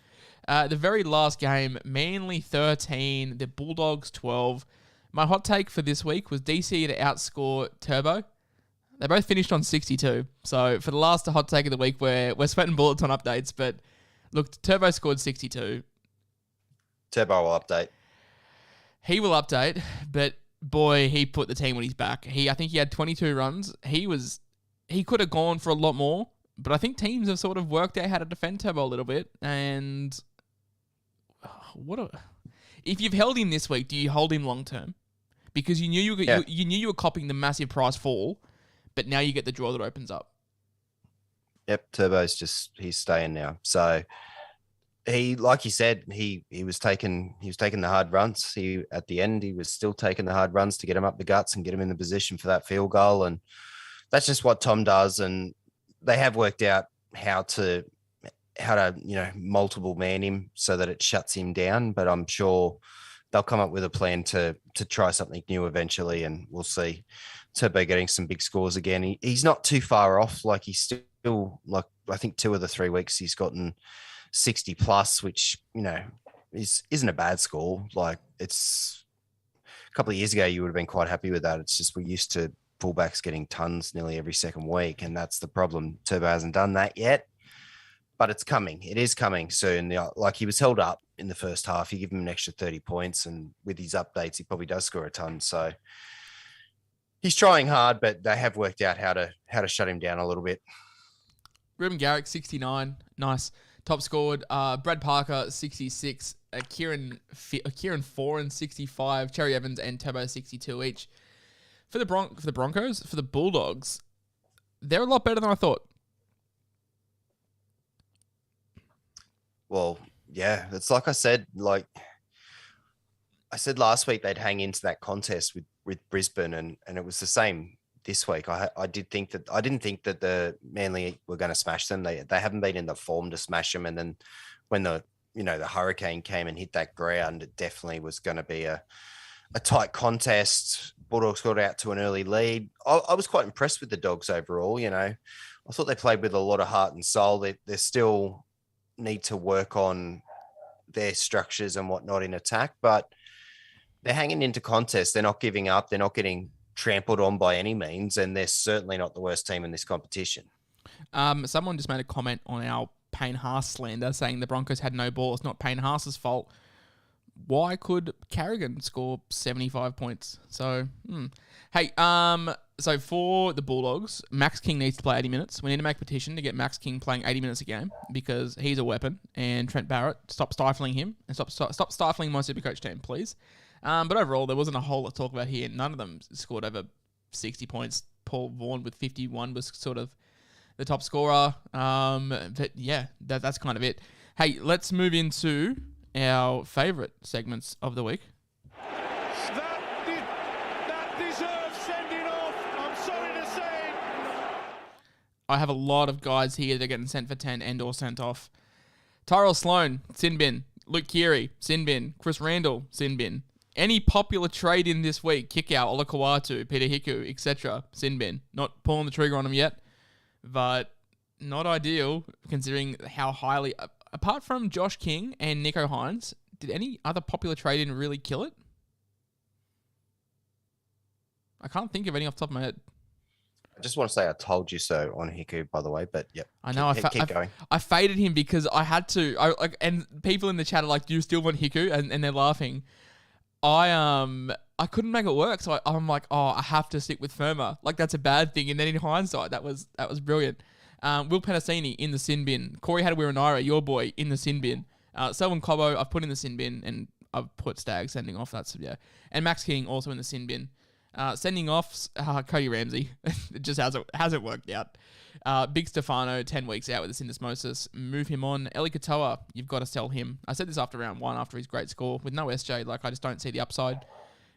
The very last game, Manly 13, the Bulldogs 12. My hot take for this week was DC to outscore Turbo. They both finished on 62. So for the last hot take of the week, we're sweating bullets on updates. But look, Turbo scored 62. Turbo will update. He will update, but boy, he put the team on his back. I think he had 22 runs. He could have gone for a lot more, but I think teams have sort of worked out how to defend Turbo a little bit. And if you've held him this week, do you hold him long term? Because you knew you were copying the massive price fall, but now you get the draw that opens up. Yep, Turbo's he's staying now. So he, like you said, he was taking the hard runs. At the end, he was still taking the hard runs to get him up the guts and get him in the position for that field goal. And that's just what Tom does. And they have worked out how to multiple man him so that it shuts him down. But I'm sure they'll come up with a plan to try something new eventually, and we'll see Turbo getting some big scores again. He's not too far off. Like, he's still, like, I think 2 of the 3 weeks he's gotten 60 plus, which, isn't a bad score. Like, it's a couple of years ago, you would have been quite happy with that. It's just we're used to fullbacks getting tons nearly every second week, and that's the problem. Turbo hasn't done that yet, but it's coming. It is coming soon. Like, he was held up in the first half. You give him an extra 30 points, and with his updates, he probably does score a ton. So he's trying hard, but they have worked out how to shut him down a little bit. Ruben Garrick, 69. Nice. Top scored. Brad Parker, 66. Kieran Foran, 65. Cherry Evans and Turbo, 62 each. For the Broncos, for the Bulldogs, they're a lot better than I thought. Well, yeah, it's like I said. Like I said last week, they'd hang into that contest with Brisbane, and it was the same this week. I didn't think that the Manly were going to smash them. They haven't been in the form to smash them. And then when the hurricane came and hit that ground, it definitely was going to be a tight contest. Bulldogs got out to an early lead. I was quite impressed with the Dogs overall. I thought they played with a lot of heart and soul. They still need to work on their structures and whatnot in attack, but they're hanging into contests. They're not giving up. They're not getting trampled on by any means, and they're certainly not the worst team in this competition. Someone just made a comment on our Payne Haas slander saying the Broncos had no ball. It's not Payne Haas's fault. Why could Carrigan score 75 points? So, hey, so for the Bulldogs, Max King needs to play 80 minutes. We need to make a petition to get Max King playing 80 minutes a game because he's a weapon. And Trent Barrett, stop stifling him and stop stifling my Supercoach team, please. But overall, there wasn't a whole lot to talk about here. None of them scored over 60 points. Paul Vaughan with 51 was sort of the top scorer. But yeah, that's kind of it. Hey, let's move into our favourite segments of the week. That deserves sending off, I'm sorry to say. I have a lot of guys here that are getting sent for 10 and or sent off. Tyrell Sloan, sin bin. Luke Keary, sin bin. Chris Randall, sin bin. Any popular trade in this week, kick out, Ola Kawatu, Peter Hiku, etc., sin bin. Not pulling the trigger on them yet, but not ideal considering how highly... Apart from Josh King and Nico Hines, did any other popular trade-in really kill it? I can't think of any off the top of my head. I just want to say I told you so on Hiku, by the way, but yep. I know. Keep going. I faded him because I had to. And people in the chat are like, "Do you still want Hiku?" And they're laughing. I couldn't make it work, so I'm like, "Oh, I have to stick with Firma." Like that's a bad thing. And then in hindsight, that was brilliant. Will Penasini in the sin bin. Corey Hadawira-Naira, your boy, in the sin bin. Selwyn Cobbo, I've put in the sin bin, and I've put Stag sending off. That's yeah. And Max King also in the sin bin. Sending off Cody Ramsey. It just hasn't worked out. Big Stefano, 10 weeks out with the syndesmosis. Move him on. Eli Katoa, you've got to sell him. I said this after round 1 after his great score. With no SJ, I just don't see the upside.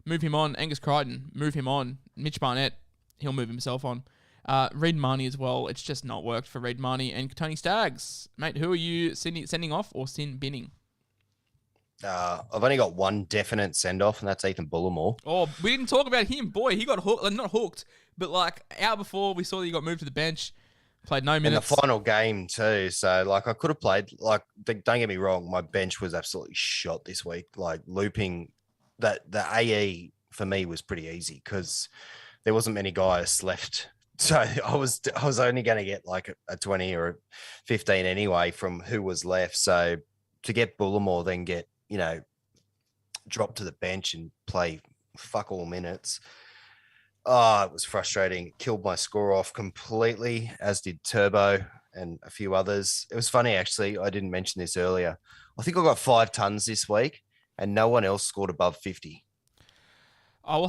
Move him on. Angus Crichton, move him on. Mitch Barnett, he'll move himself on. Reid Marnie as well. It's just not worked for Reid Marnie and Tony Staggs. Mate, who are you sending off or sin binning? I've only got one definite send-off, and that's Ethan Bullimore. Oh, we didn't talk about him. Boy, he got hooked. Not hooked, but like out before we saw that he got moved to the bench. Played no minutes. In the final game too. So like I could have played, like, don't get me wrong, my bench was absolutely shot this week. Like looping the AE for me was pretty easy because there wasn't many guys left. So I was only going to get like a 20 or a 15 anyway from who was left. So to get Bullimore, then get, drop to the bench and play fuck all minutes. Oh, it was frustrating. It killed my score off completely, as did Turbo and a few others. It was funny, actually. I didn't mention this earlier. I think I got 5 tons this week and no one else scored above 50.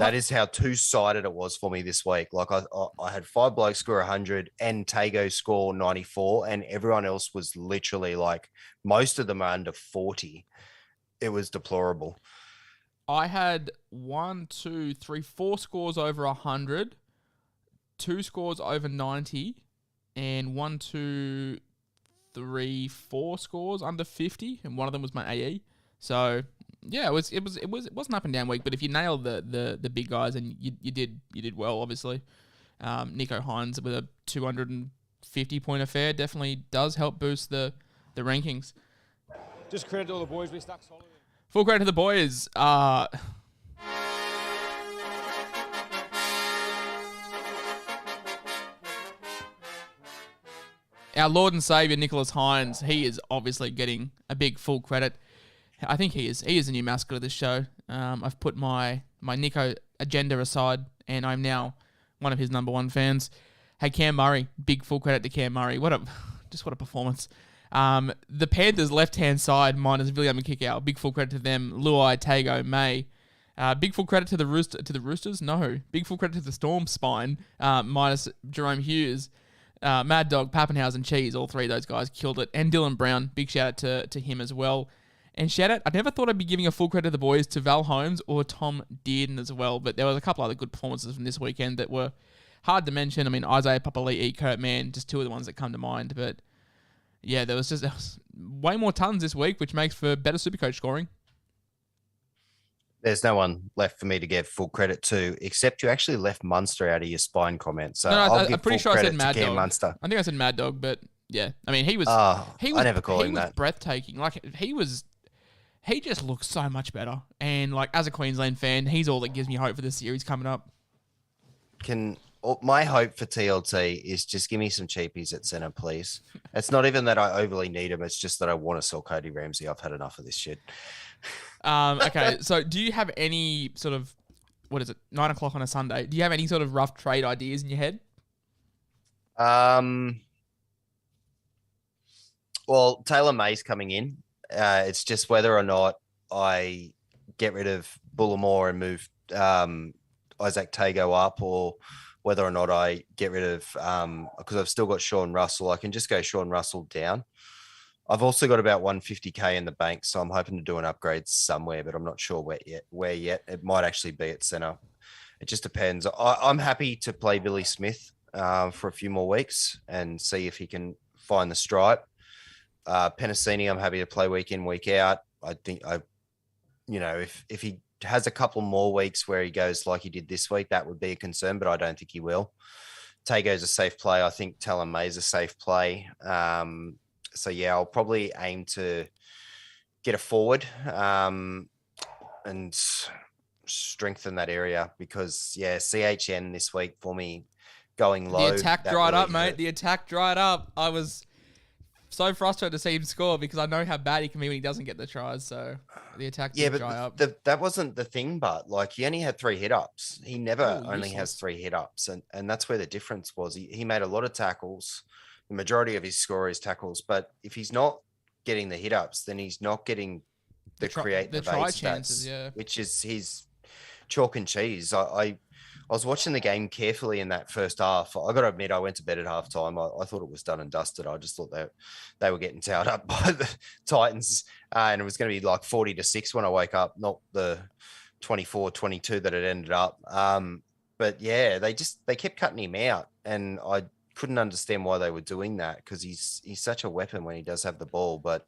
That is how two-sided it was for me this week. Like I had 5 blokes score 100 and Tago score 94, and everyone else was literally like, most of them are under 40. It was deplorable. I had 4 scores over 100, 2 scores over 90, and 4 scores under 50, and one of them was my AE. So yeah, it wasn't up and down week, but if you nailed the big guys, and you did well, obviously. Nico Hines with a 250 point affair definitely does help boost the rankings. Just credit to all the boys. We stuck solid. Full credit to the boys. Our Lord and Savior Nicholas Hines, he is obviously getting a big full credit. I think he is. He is the new mascot of this show. I've put my Nico agenda aside, and I'm now one of his number one fans. Hey, Cam Murray, big full credit to Cam Murray. What a performance. The Panthers left-hand side minus William and Kickout. Big full credit to them. Luai, Tago, May. Big full credit to the Roosters. No. Big full credit to the Storm spine minus Jerome Hughes. Mad Dog, Pappenhausen, Cheese. All three of those guys killed it. And Dylan Brown. Big shout out to him as well. And shout out, I never thought I'd be giving a full credit to the boys to Val Holmes or Tom Dearden as well, but there was a couple other good performances from this weekend that were hard to mention. I mean, Isaiah Papali'i, Kurt Mann, just two of the ones that come to mind, but yeah, there was way more tons this week, which makes for better Supercoach scoring. There's no one left for me to give full credit to, except you actually left Munster out of your spine comment. So I'm pretty sure I said Mad Dog. Munster. I think I said Mad Dog, but yeah, I mean, he was I never call him that. Breathtaking. Like he just looks so much better. And like as a Queensland fan, he's all that gives me hope for the series coming up. My hope for TLT is just give me some cheapies at centre, please. It's not even that I overly need them. It's just that I want to sell Cody Ramsey. I've had enough of this shit. Okay, so do you have any sort of, 9 o'clock on a Sunday? Do you have any sort of rough trade ideas in your head? Well, Taylor May's coming in. It's just whether or not I get rid of Bullimore and move Isaac Tago up, or whether or not I get rid of, because I've still got Sean Russell. I can just go Sean Russell down. I've also got about 150K in the bank, so I'm hoping to do an upgrade somewhere, but I'm not sure where yet. It might actually be at centre. It just depends. I'm happy to play Billy Smith for a few more weeks and see if he can find the stripe. Penasini, I'm happy to play week in, week out. I think if he has a couple more weeks where he goes like he did this week, that would be a concern, but I don't think he will. Tago's a safe play. I think Talon May's a safe play. So yeah, I'll probably aim to get a forward and strengthen that area because CHN this week for me going low. The attack dried up, mate. The attack dried up. I was so frustrated to see him score because I know how bad he can be when he doesn't get the tries. So the attack did dry up. That wasn't the thing, but like he only had 3 hit ups. He never only has 3 hit ups, and that's where the difference was. He made a lot of tackles. The majority of his score is tackles, but if he's not getting the hit ups, then he's not getting the try chances, which is his chalk and cheese. I was watching the game carefully in that first half. I got to admit, I went to bed at halftime. I thought it was done and dusted. I just thought they were getting towed up by the Titans, and it was going to be like 40-6 when I woke up, not the 24-22 that it ended up. But yeah, they kept cutting him out, and I couldn't understand why they were doing that because he's such a weapon when he does have the ball. But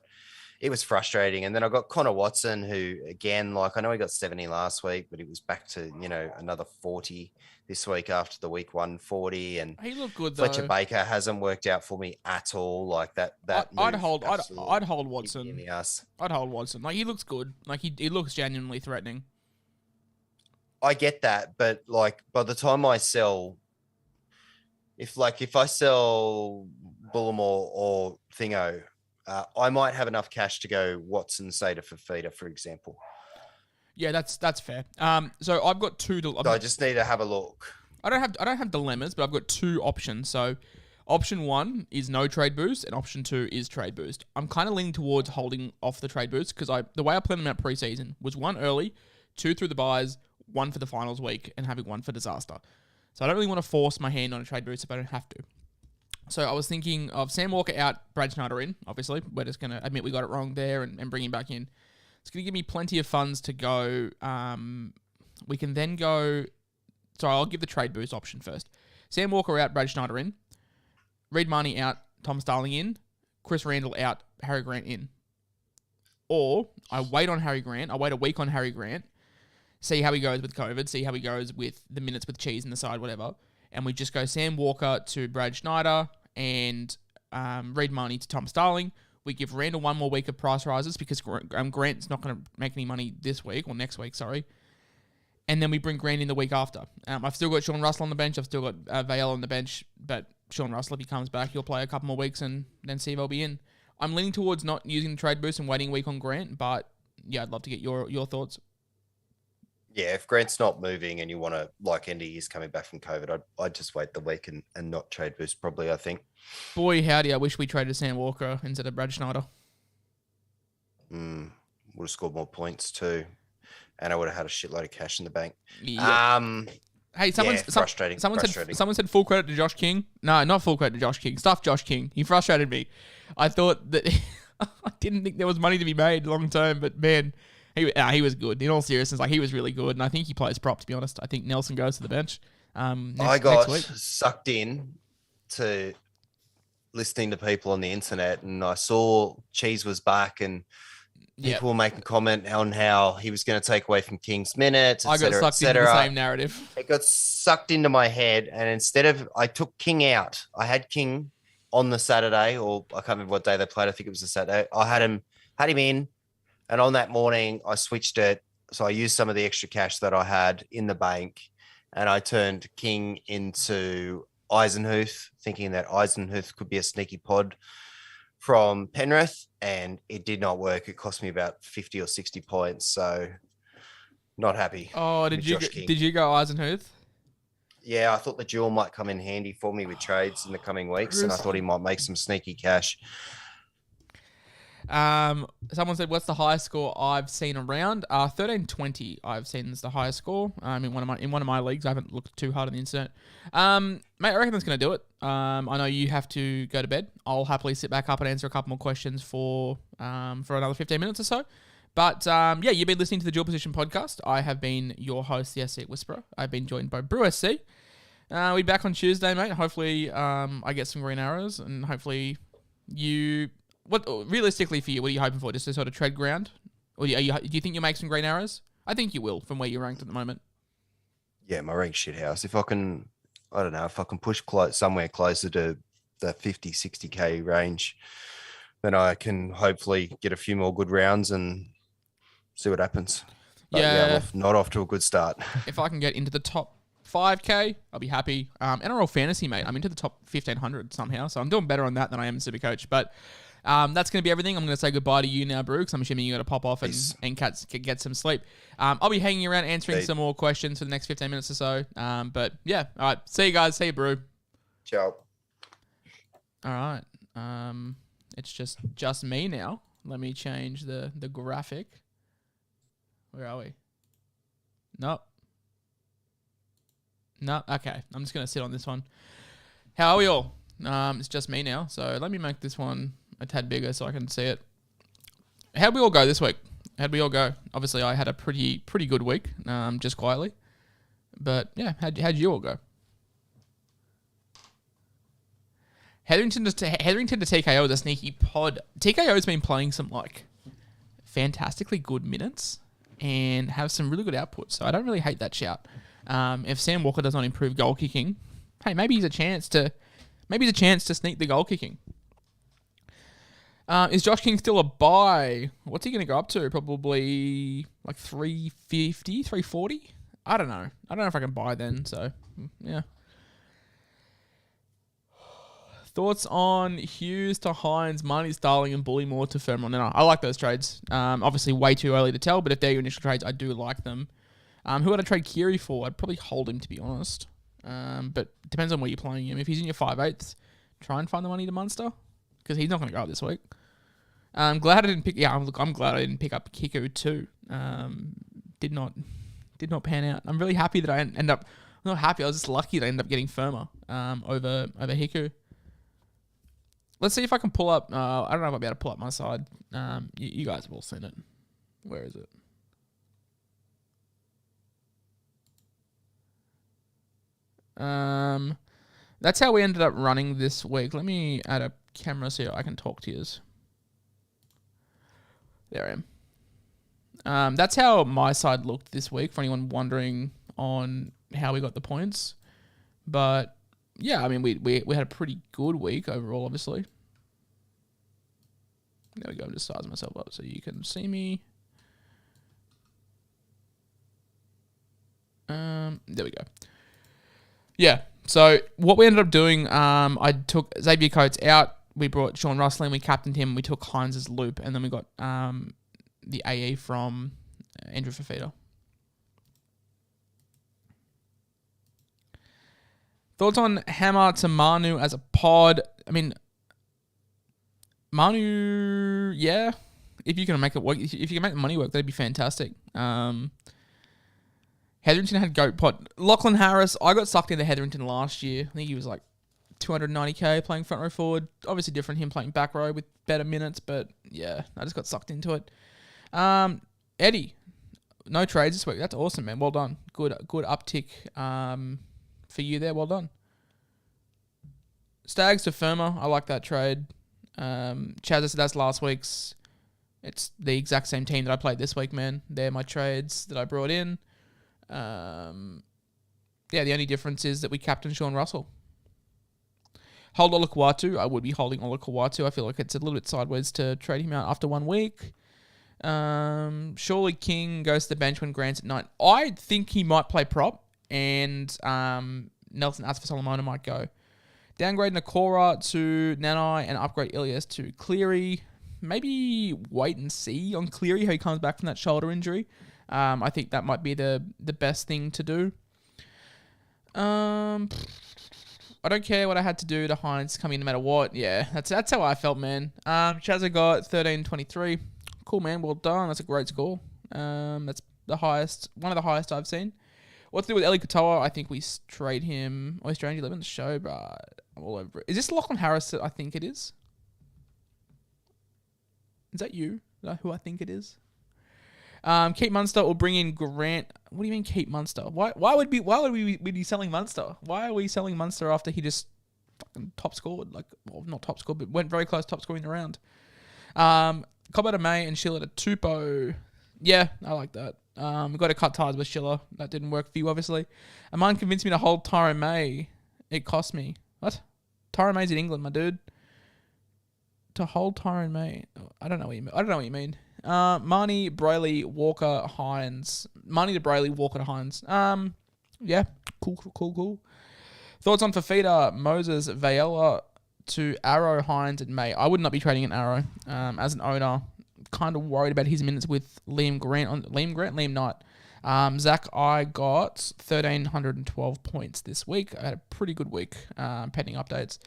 it was frustrating. And then I got Connor Watson, who again, like I know he got 70 last week, but he was back to another 40 this week after the week 140. And He looked good though. Fletcher Baker hasn't worked out for me at all. Like that. I'd move hold absolutely Watson. hit me in the ass. I'd hold Watson. Like he looks good. Like he looks genuinely threatening. I get that, but like by the time I sell, if I sell Bullimore or Thingo, I might have enough cash to go Watson, say to Fafita, for example. Yeah, that's fair. So I've got two. So I just need to have a look. I don't have dilemmas, but I've got two options. So option one is no trade boost, and option two is trade boost. I'm kind of leaning towards holding off the trade boost because the way I planned them out preseason was one early, two through the buys, one for the finals week, and having one for disaster. So I don't really want to force my hand on a trade boost if I don't have to. So I was thinking of Sam Walker out, Brad Schneider in, obviously. We're just going to admit we got it wrong there and bring him back in. It's going to give me plenty of funds to go. We can then go... Sorry, I'll give the trade boost option first. Sam Walker out, Brad Schneider in. Reid Marnie out, Tom Starling in. Chris Randall out, Harry Grant in. Or I wait on Harry Grant. I wait a week on Harry Grant. See how he goes with COVID. See how he goes with the minutes with cheese in the side, whatever. And we just go Sam Walker to Brad Schneider and Reid Marnie to Tom Starling. We give Randall one more week of price rises because Grant's not going to make any money this week or next week, sorry. And then we bring Grant in the week after. I've still got Sean Russell on the bench. I've still got Vale on the bench. But Sean Russell, if he comes back, he'll play a couple more weeks and then see if I'll be in. I'm leaning towards not using the trade boost and waiting a week on Grant. But yeah, I'd love to get your thoughts. Yeah, if Grant's not moving and you want to, like Andy is coming back from COVID, I'd just wait the week and not trade boost probably, I think. Boy, howdy, I wish we traded Sam Walker instead of Brad Schneider. Would have scored more points too. And I would have had a shitload of cash in the bank. Yep. Hey, frustrating. Someone said full credit to Josh King. No, not full credit to Josh King. Stuff Josh King. He frustrated me. I thought that I didn't think there was money to be made long term, but man... He was good. In all seriousness, like he was really good, and I think he plays prop. To be honest, I think Nelson goes to the bench. I got sucked in to listening to people on the internet, and I saw Cheese was back, and people were making comment on how he was going to take away from King's minutes. I got sucked into the same narrative. It got sucked into my head, and instead of I took King out, I had King on the Saturday, or I can't remember what day they played. I think it was a Saturday. I had him in. And on that morning, I switched it. So I used some of the extra cash that I had in the bank and I turned King into Eisenhuth, thinking that Eisenhuth could be a sneaky pod from Penrith. And it did not work. It cost me about 50 or 60 points. So not happy. Oh, did you go Eisenhuth? Yeah, I thought the duel might come in handy for me with trades in the coming weeks. And I thought he might make some sneaky cash. Someone said, what's the highest score I've seen around? 13.20 I've seen is the highest score. In one of my leagues. I haven't looked too hard on the internet. Mate, I reckon that's going to do it. I know you have to go to bed. I'll happily sit back up and answer a couple more questions for another 15 minutes or so. But you've been listening to the Dual Position Podcast. I have been your host, the SC Whisperer. I've been joined by Brew SC. We'll be back on Tuesday, mate. Hopefully, I get some green arrows and hopefully you... What realistically for you? What are you hoping for? Just to sort of tread ground, or do you think you'll make some green arrows? I think you will, from where you're ranked at the moment. Yeah, my ranked shithouse. If I can, I don't know, if I can push somewhere closer to the 50, 60K range, then I can hopefully get a few more good rounds and see what happens. But I'm not off to a good start. If I can get into the top 5K, I'll be happy. NRL Fantasy, mate, I'm into the top 1,500 somehow, so I'm doing better on that than I am in Supercoach. But that's going to be everything. I'm going to say goodbye to you now, Brew, because I'm assuming you got to pop off and get some sleep. I'll be hanging around answering some more questions for the next 15 minutes or so. But yeah, all right. See you guys. See you, Brew. Ciao. All right. It's just me now. Let me change the graphic. Where are we? Nope. No, okay. I'm just going to sit on this one. How are we all? It's just me now. So let me make this one a tad bigger so I can see it. How'd we all go this week? How'd we all go? Obviously, I had a pretty good week, just quietly. But yeah, how'd you all go? Hetherington to TKO is a sneaky pod. TKO's been playing some like fantastically good minutes and have some really good output. So I don't really hate that shout. If Sam Walker does not improve goal kicking, hey, maybe he's a chance to sneak the goal kicking. Is Josh King still a buy? What's he going to go up to? Probably like 350, 340? I don't know. I don't know if I can buy then. So yeah. Thoughts on Hughes to Hines, Marnie Starling, and Bullymore to Fermont? No, I like those trades. Obviously, way too early to tell, but if they're your initial trades, I do like them. Who would I trade Kiri for? I'd probably hold him, to be honest. But it depends on where you're playing him. If he's in your 5/8, try and find the money to Munster, because he's not going to go up this week. I'm glad I didn't pick. Yeah, I'm glad I didn't pick up Kiku too. Did not pan out. I'm really happy that I end up. I'm not happy. I was just lucky that I ended up getting Firma over Hiku. Let's see if I can pull up. I don't know if I'll be able to pull up my side. You guys have all seen it. Where is it? That's how we ended up running this week. Let me add a camera so I can talk to you. There I am. That's how my side looked this week, for anyone wondering on how we got the points. But yeah, I mean, we had a pretty good week overall, obviously. There we go. I'm just sizing myself up so you can see me. There we go. Yeah. So what we ended up doing, I took Xavier Coates out. We brought Sean Russell in. We captained him. We took Hines' loop, and then we got the AE from Andrew Fafita. Thoughts on Hammer to Manu as a pod? I mean, Manu, yeah. If you can make it work, if you can make the money work, that'd be fantastic. Hetherington had goat pod. Lachlan Harris, I got sucked into Hetherington last year. I think he was like 290k playing front row forward. Obviously different him playing back row with better minutes, but yeah, I just got sucked into it. Eddie, no trades this week. That's awesome, man. Well done. Good uptick for you there. Well done. Stags to Firma. I like that trade. Chaz said that's last week's. It's the exact same team that I played this week, man. They're my trades that I brought in. Yeah, the only difference is that we captained Sean Russell. Hold Olakuwatu. I would be holding Olakuwatu. I feel like it's a little bit sideways to trade him out after 1 week. Surely King goes to the bench when Grant's at 9. I think he might play prop, and Nelson Asfa-Solomona might go. Downgrade Nakora to Nanai and upgrade Ilias to Cleary. Maybe wait and see on Cleary how he comes back from that shoulder injury. I think that might be the best thing to do. I don't care what I had to do to Hines come in no matter what. Yeah, that's how I felt, man. Chazza got 13.23. Cool, man. Well done. That's a great score. That's the highest, one of the highest I've seen. What to do with Eli Katoa? I think we trade him. Oh, Strange 11 the show, but I'm all over it. Is this Lachlan Harris? I think it is. Is that you? Is that who I think it is? Keep Munster or bring in Grant. What do you mean keep Munster? Why would we be selling Munster? Why are we selling Munster after he just fucking top scored? Like, well, not top scored, but went very close top scoring the round. Cobbett to May and Schiller to Tupou. Yeah, I like that. We got to cut ties with Schiller. That didn't work for you, obviously. Amman convinced me to hold Tyrone May. It cost me. What? Tyrone May's in England, my dude. To hold Tyrone May. I don't know what you mean. Marnie, Brayley, Walker, Hines. Marnie to Brayley, Walker to Hines. Yeah, cool. Thoughts on Fafita, Moses, Vayela to Arrow, Hines, and May. I would not be trading an Arrow. As an owner, kind of worried about his minutes with Liam Knight. Zach, I got 1,312 points this week. I had a pretty good week, pending updates.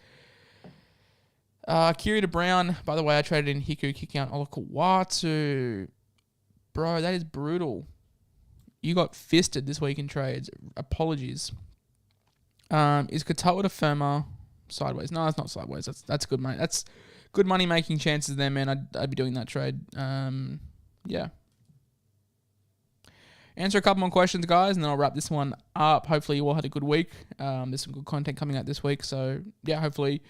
Kiri to Brown. By the way, I traded in Hiku, kicking out Olakuwatu. Bro, that is brutal. You got fisted this week in trades. Apologies. Is Katoa to Firma sideways? No, it's not sideways. That's good, mate. That's good money making chances there, man. I'd be doing that trade. Yeah. answer a couple more questions, guys, and then I'll wrap this one up. Hopefully you all had a good week. There's some good content coming out this week. So, yeah, hopefully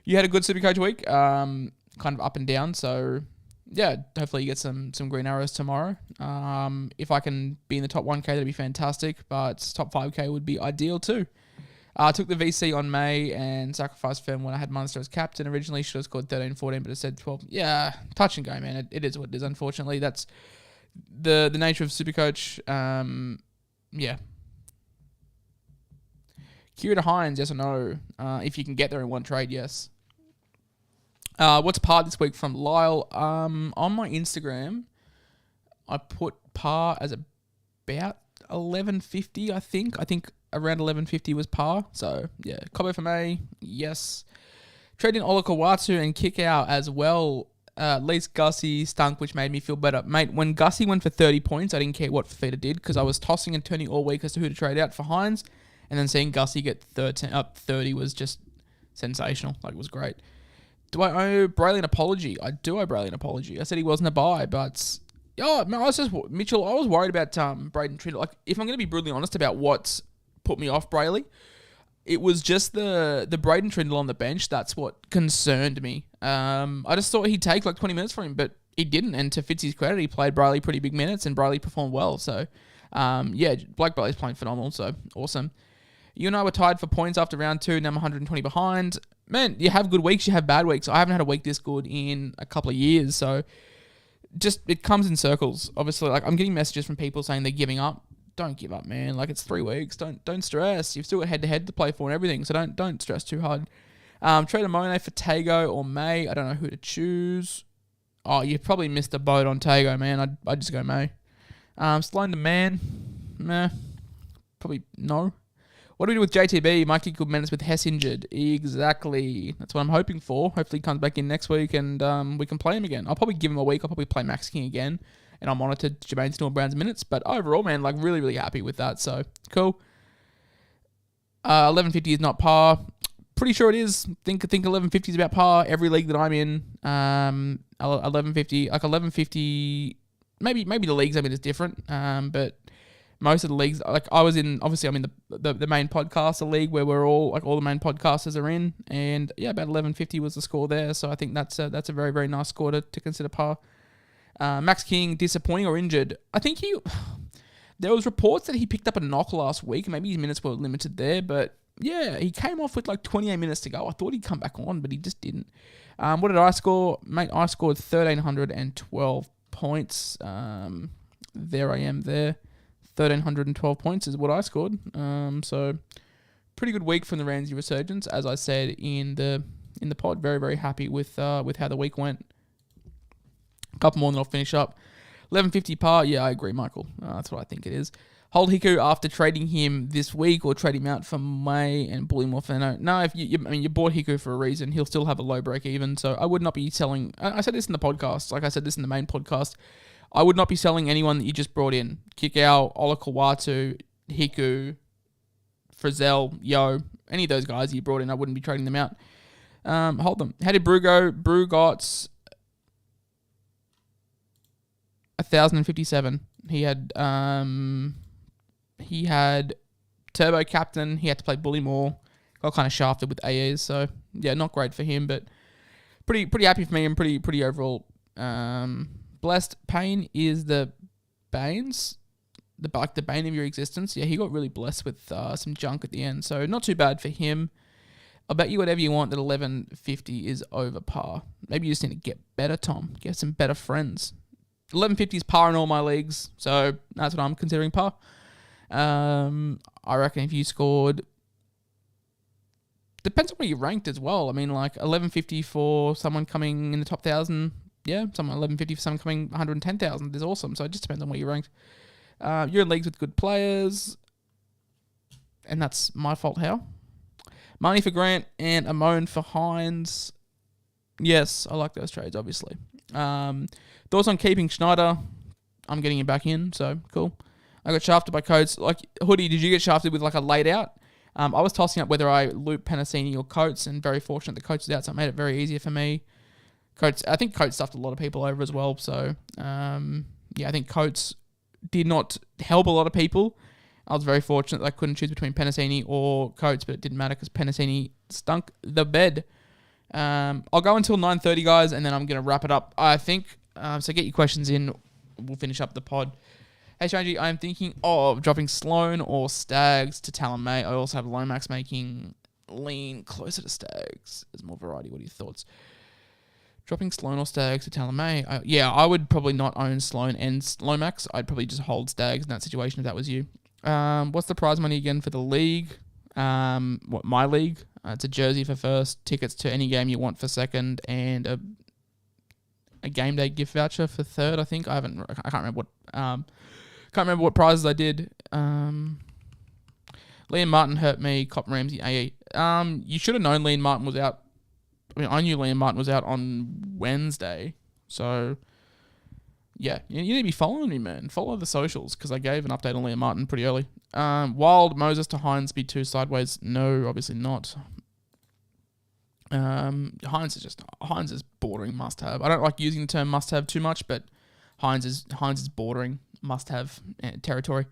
you had a good Supercoach week, kind of up and down. So, yeah, hopefully you get some green arrows tomorrow. If I can be in the top 1K, that'd be fantastic. But top 5K would be ideal too. I took the VC on May and sacrificed firm when I had Munster as captain. Originally, should have scored 13-14, but it said 12. Yeah, touch and go, man. It is what it is, unfortunately. That's the nature of Supercoach. Yeah. Kira to Hines, yes or no? If you can get there in one trade, yes. What's par this week from Lyle? On my Instagram, I put par as about 11.50, I think. I think around 11.50 was par. So, yeah. Cobbo for May, yes. Trade in Ola Kawatu and kick out as well. At least Gussie stunk, which made me feel better. Mate, when Gussie went for 30 points, I didn't care what Fafita did because I was tossing and turning all week as to who to trade out for Hines. And then seeing Gussie get 30 was just sensational. Like, it was great. Do I owe Brayley an apology? I do owe Brayley an apology. I said he wasn't a buy, but... Oh, man, Mitchell, I was worried about Braden Trindle. Like, if I'm going to be brutally honest about what's put me off Brayley, it was just the Braden Trindle on the bench. That's what concerned me. I just thought he'd take like 20 minutes for him, but he didn't. And to Fitz's credit, he played Brayley pretty big minutes, and Brayley performed well. So, yeah, Blake Brayley's playing phenomenal, so awesome. You and I were tied for points after round 2, now I'm 120 behind. Man, you have good weeks, you have bad weeks. I haven't had a week this good in a couple of years, so just, it comes in circles. Obviously, like, I'm getting messages from people saying they're giving up. Don't give up, man. Like, it's 3 weeks. Don't stress. You've still got head-to-head to play for and everything, so don't stress too hard. Trade a Monet for Tago or May. I don't know who to choose. Oh, you probably missed a boat on Tago, man. I'd just go May. Sloan to Man. Meh. Probably no. What do we do with JTB? Mikey good minutes with Hess injured. Exactly. That's what I'm hoping for. Hopefully he comes back in next week and we can play him again. I'll probably give him a week. I'll probably play Max King again. And I'll monitor Jermaine Storm-Brown's minutes. But overall, man, like, really, really happy with that. So, cool. 11.50 is not par. Pretty sure it is. Think 11.50 is about par. Every league that I'm in, 11.50. Like, 11.50... Maybe the leagues I'm in is different. But most of the leagues... Like, I was in... Obviously, I'm in the main podcaster league where we're all... Like, all the main podcasters are in. And, yeah, about 11.50 was the score there. So, I think that's a very, very nice score to consider par. Max King, disappointing or injured? I think there was reports that he picked up a knock last week. Maybe his minutes were limited there, but yeah, he came off with like 28 minutes to go. I thought he'd come back on, but he just didn't. What did I score? Mate, I scored 1,312 points. There I am there. 1,312 points is what I scored. So pretty good week from the Ramsey Resurgence, as I said in the pod. Very, very happy with how the week went. A couple more and then I'll finish up. 11.50 par. Yeah, I agree, Michael. That's what I think it is. Hold Hiku after trading him this week or trade him out for May and bully more for no. If you bought Hiku for a reason. He'll still have a low break even. So I would not be selling. I said this in the podcast. Like I said this in the main podcast. I would not be selling anyone that you just brought in. Kick out, Ola Kawatu, Hiku, Frizzell, Yo, any of those guys you brought in. I wouldn't be trading them out. Hold them. How did Brew go? Brew got 1,057. He had Turbo Captain. He had to play Bully more. Got kind of shafted with AEs. So yeah, not great for him, but pretty happy for me and pretty overall blessed. Payne is the Banes, the bane of your existence. Yeah, he got really blessed with some junk at the end, so not too bad for him. I'll bet you whatever you want that 11.50 is over par. Maybe you just need to get better, Tom. Get some better friends. 11.50 is par in all my leagues, so that's what I'm considering par. I reckon if you scored... Depends on where you ranked as well. I mean, like 11.50 for someone coming in the top 1,000. Yeah, 11.50 for someone coming 110,000 is awesome. So it just depends on where you ranked. You're in leagues with good players, and that's my fault. How? Money for Grant and a moan for Hines. Yes, I like those trades, obviously. Thoughts on keeping Schneider? I'm getting him back in, so cool. I got shafted by Coates. Like, Hoodie, did you get shafted with like a laid out? I was tossing up whether I loop Penasini or Coates, and very fortunate that Coates was out, so it made it very easier for me. I think Coates stuffed a lot of people over as well, so yeah, I think Coates did not help a lot of people. I was very fortunate that I couldn't choose between Penasini or Coates, but it didn't matter because Penasini stunk the bed. I'll go until 9:30, guys, and then I'm going to wrap it up, I think. So get your questions in. We'll finish up the pod. Hey, Shanji, I'm thinking of dropping Sloan or Stags to Talon May. I also have Lomax making lean closer to Stags. There's more variety. What are your thoughts? Dropping Sloan or Stags to Talon May? I would probably not own Sloan and Lomax. I'd probably just hold Stags in that situation if that was you. What's the prize money again for the league? My league? It's a jersey for first, tickets to any game you want for second, and a game day gift voucher for third. I think I can't remember what prizes I did. Liam Martin hurt me. Cop Ramsey AE. You should have known Liam Martin was out. I mean, I knew Liam Martin was out on Wednesday, so yeah, you need to be following me, man. Follow the socials because I gave an update on Liam Martin pretty early. Wild Moses to Hines speed 2 sideways. No, obviously not. Hines is bordering must have. I don't like using the term must have too much, but Hines is bordering must have territory.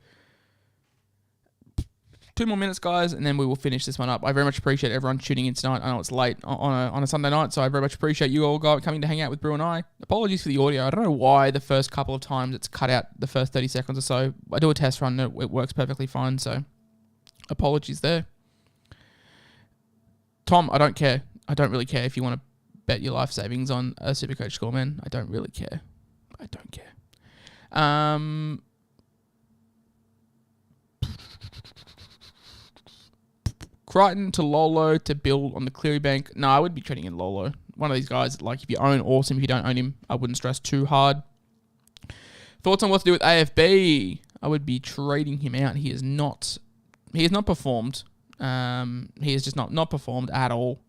2 more minutes, guys, and then we will finish this one up. I very much appreciate everyone tuning in tonight. I know it's late on a Sunday night, so I very much appreciate you all coming to hang out with Brew and I. Apologies for the audio. I don't know why the first couple of times it's cut out the first 30 seconds or so. I do a test run, it works perfectly fine, so apologies there. Tom, I don't care. I don't really care if you want to bet your life savings on a Supercoach score, man. I don't really care. I don't care. Crichton to Lolo to build on the Cleary bank. No, I would be trading in Lolo. One of these guys, like if you own, awesome. If you don't own him, I wouldn't stress too hard. Thoughts on what to do with AFB? I would be trading him out. He has not performed. He has just not performed at all.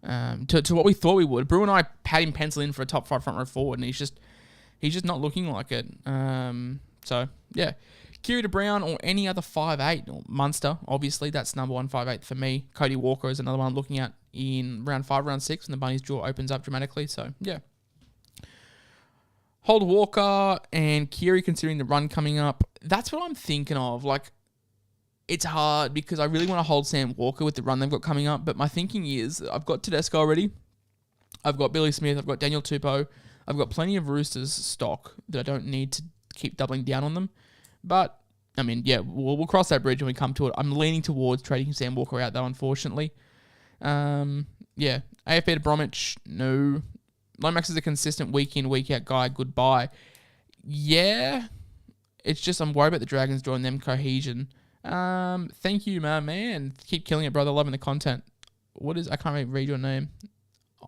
To what we thought we would. Brew and I had him pencil in for a top 5 front row forward, and he's just not looking like it. So yeah. Kiri to Brown or any other 5'8", or Munster, obviously, that's number 1 5'8" for me. Cody Walker is another one I'm looking at in round 5, round 6, when the Bunnies draw opens up dramatically. So, yeah. Hold Walker and Kiri considering the run coming up. That's what I'm thinking of. Like, it's hard because I really want to hold Sam Walker with the run they've got coming up, but my thinking is I've got Tedesco already. I've got Billy Smith. I've got Daniel Tupou. I've got plenty of Roosters stock that I don't need to keep doubling down on them. But, I mean, yeah, we'll cross that bridge when we come to it. I'm leaning towards trading Sam Walker out, though, unfortunately. Yeah, AFB to Bromwich, no. Lomax is a consistent week in, week out guy, goodbye. Yeah, it's just I'm worried about the Dragons drawing them cohesion. Thank you, man. Keep killing it, brother. Loving the content. I can't even read your name.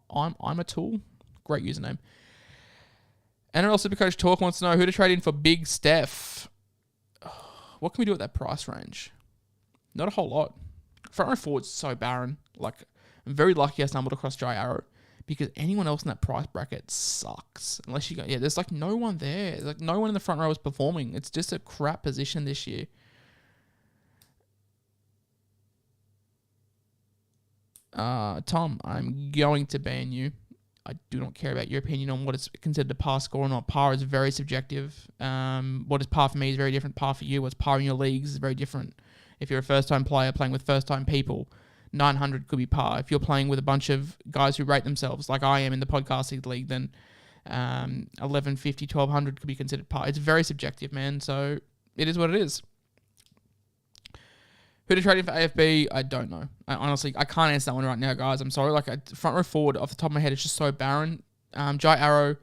I'm a tool. Great username. NRL Supercoach Talk wants to know who to trade in for Big Steph. What can we do at that price range? Not a whole lot. Front row forward's so barren. Like, I'm very lucky I stumbled across Jai Arrow because anyone else in that price bracket sucks. Unless you go, yeah, there's like no one there. There's like no one in the front row is performing. It's just a crap position this year. Tom, I'm going to ban you. I do not care about your opinion on what is considered a par score or not. Par is very subjective. What is par for me is very different. Par for you, what's par in your leagues is very different. If you're a first-time player playing with first-time people, 900 could be par. If you're playing with a bunch of guys who rate themselves, like I am in the podcasting league, then 1150, 1200 could be considered par. It's very subjective, man. So it is what it is. Who to trade in for AFB? I don't know. Honestly, I can't answer that one right now, guys. I'm sorry. Like, front row forward, off the top of my head, it's just so barren. Jai Arrow,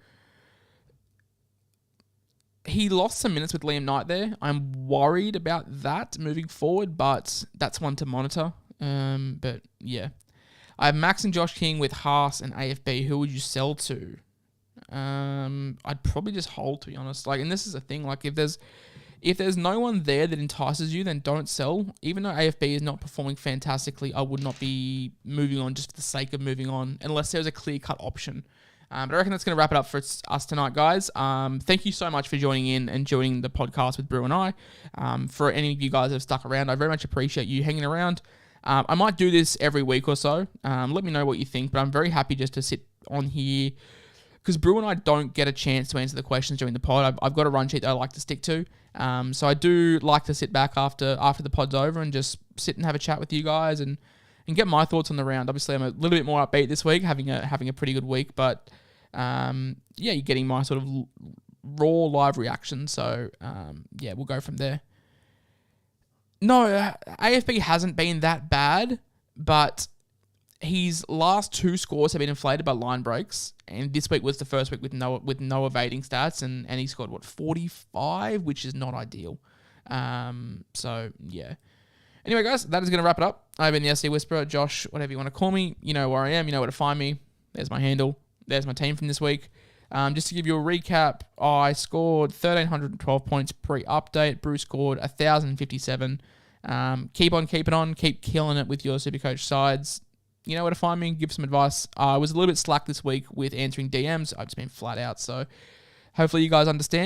he lost some minutes with Liam Knight there. I'm worried about that moving forward, but that's one to monitor. But, yeah. I have Max and Josh King with Haas and AFB. Who would you sell to? I'd probably just hold, to be honest. Like, and this is the thing. Like, if there's no one there that entices you, then don't sell. Even though AFB is not performing fantastically, I would not be moving on just for the sake of moving on, unless there's a clear-cut option. But I reckon that's going to wrap it up for us tonight, guys. Thank you so much for joining in and joining the podcast with Brew and I. For any of you guys that have stuck around, I very much appreciate you hanging around. I might do this every week or so. Let me know what you think, but I'm very happy just to sit on here, because Brew and I don't get a chance to answer the questions during the pod. I've got a run sheet that I like to stick to. So I do like to sit back after the pod's over and just sit and have a chat with you guys and get my thoughts on the round. Obviously, I'm a little bit more upbeat this week, having a pretty good week, but you're getting my sort of raw live reaction. So we'll go from there. No, AFB hasn't been that bad, but his last 2 scores have been inflated by line breaks, and this week was the first week with no evading stats, and he scored 45, which is not ideal. So yeah. Anyway, guys, that is going to wrap it up. I've been the SC Whisperer, Josh, whatever you want to call me. You know where I am. You know where to find me. There's my handle. There's my team from this week. Just to give you a recap, I scored 1,312 points pre-update. Bruce scored 1,057. Keep on keeping on. Keep killing it with your Supercoach sides. You know where to find me. Give some advice. I was a little bit slack this week with answering DMs. I've just been flat out. So hopefully you guys understand.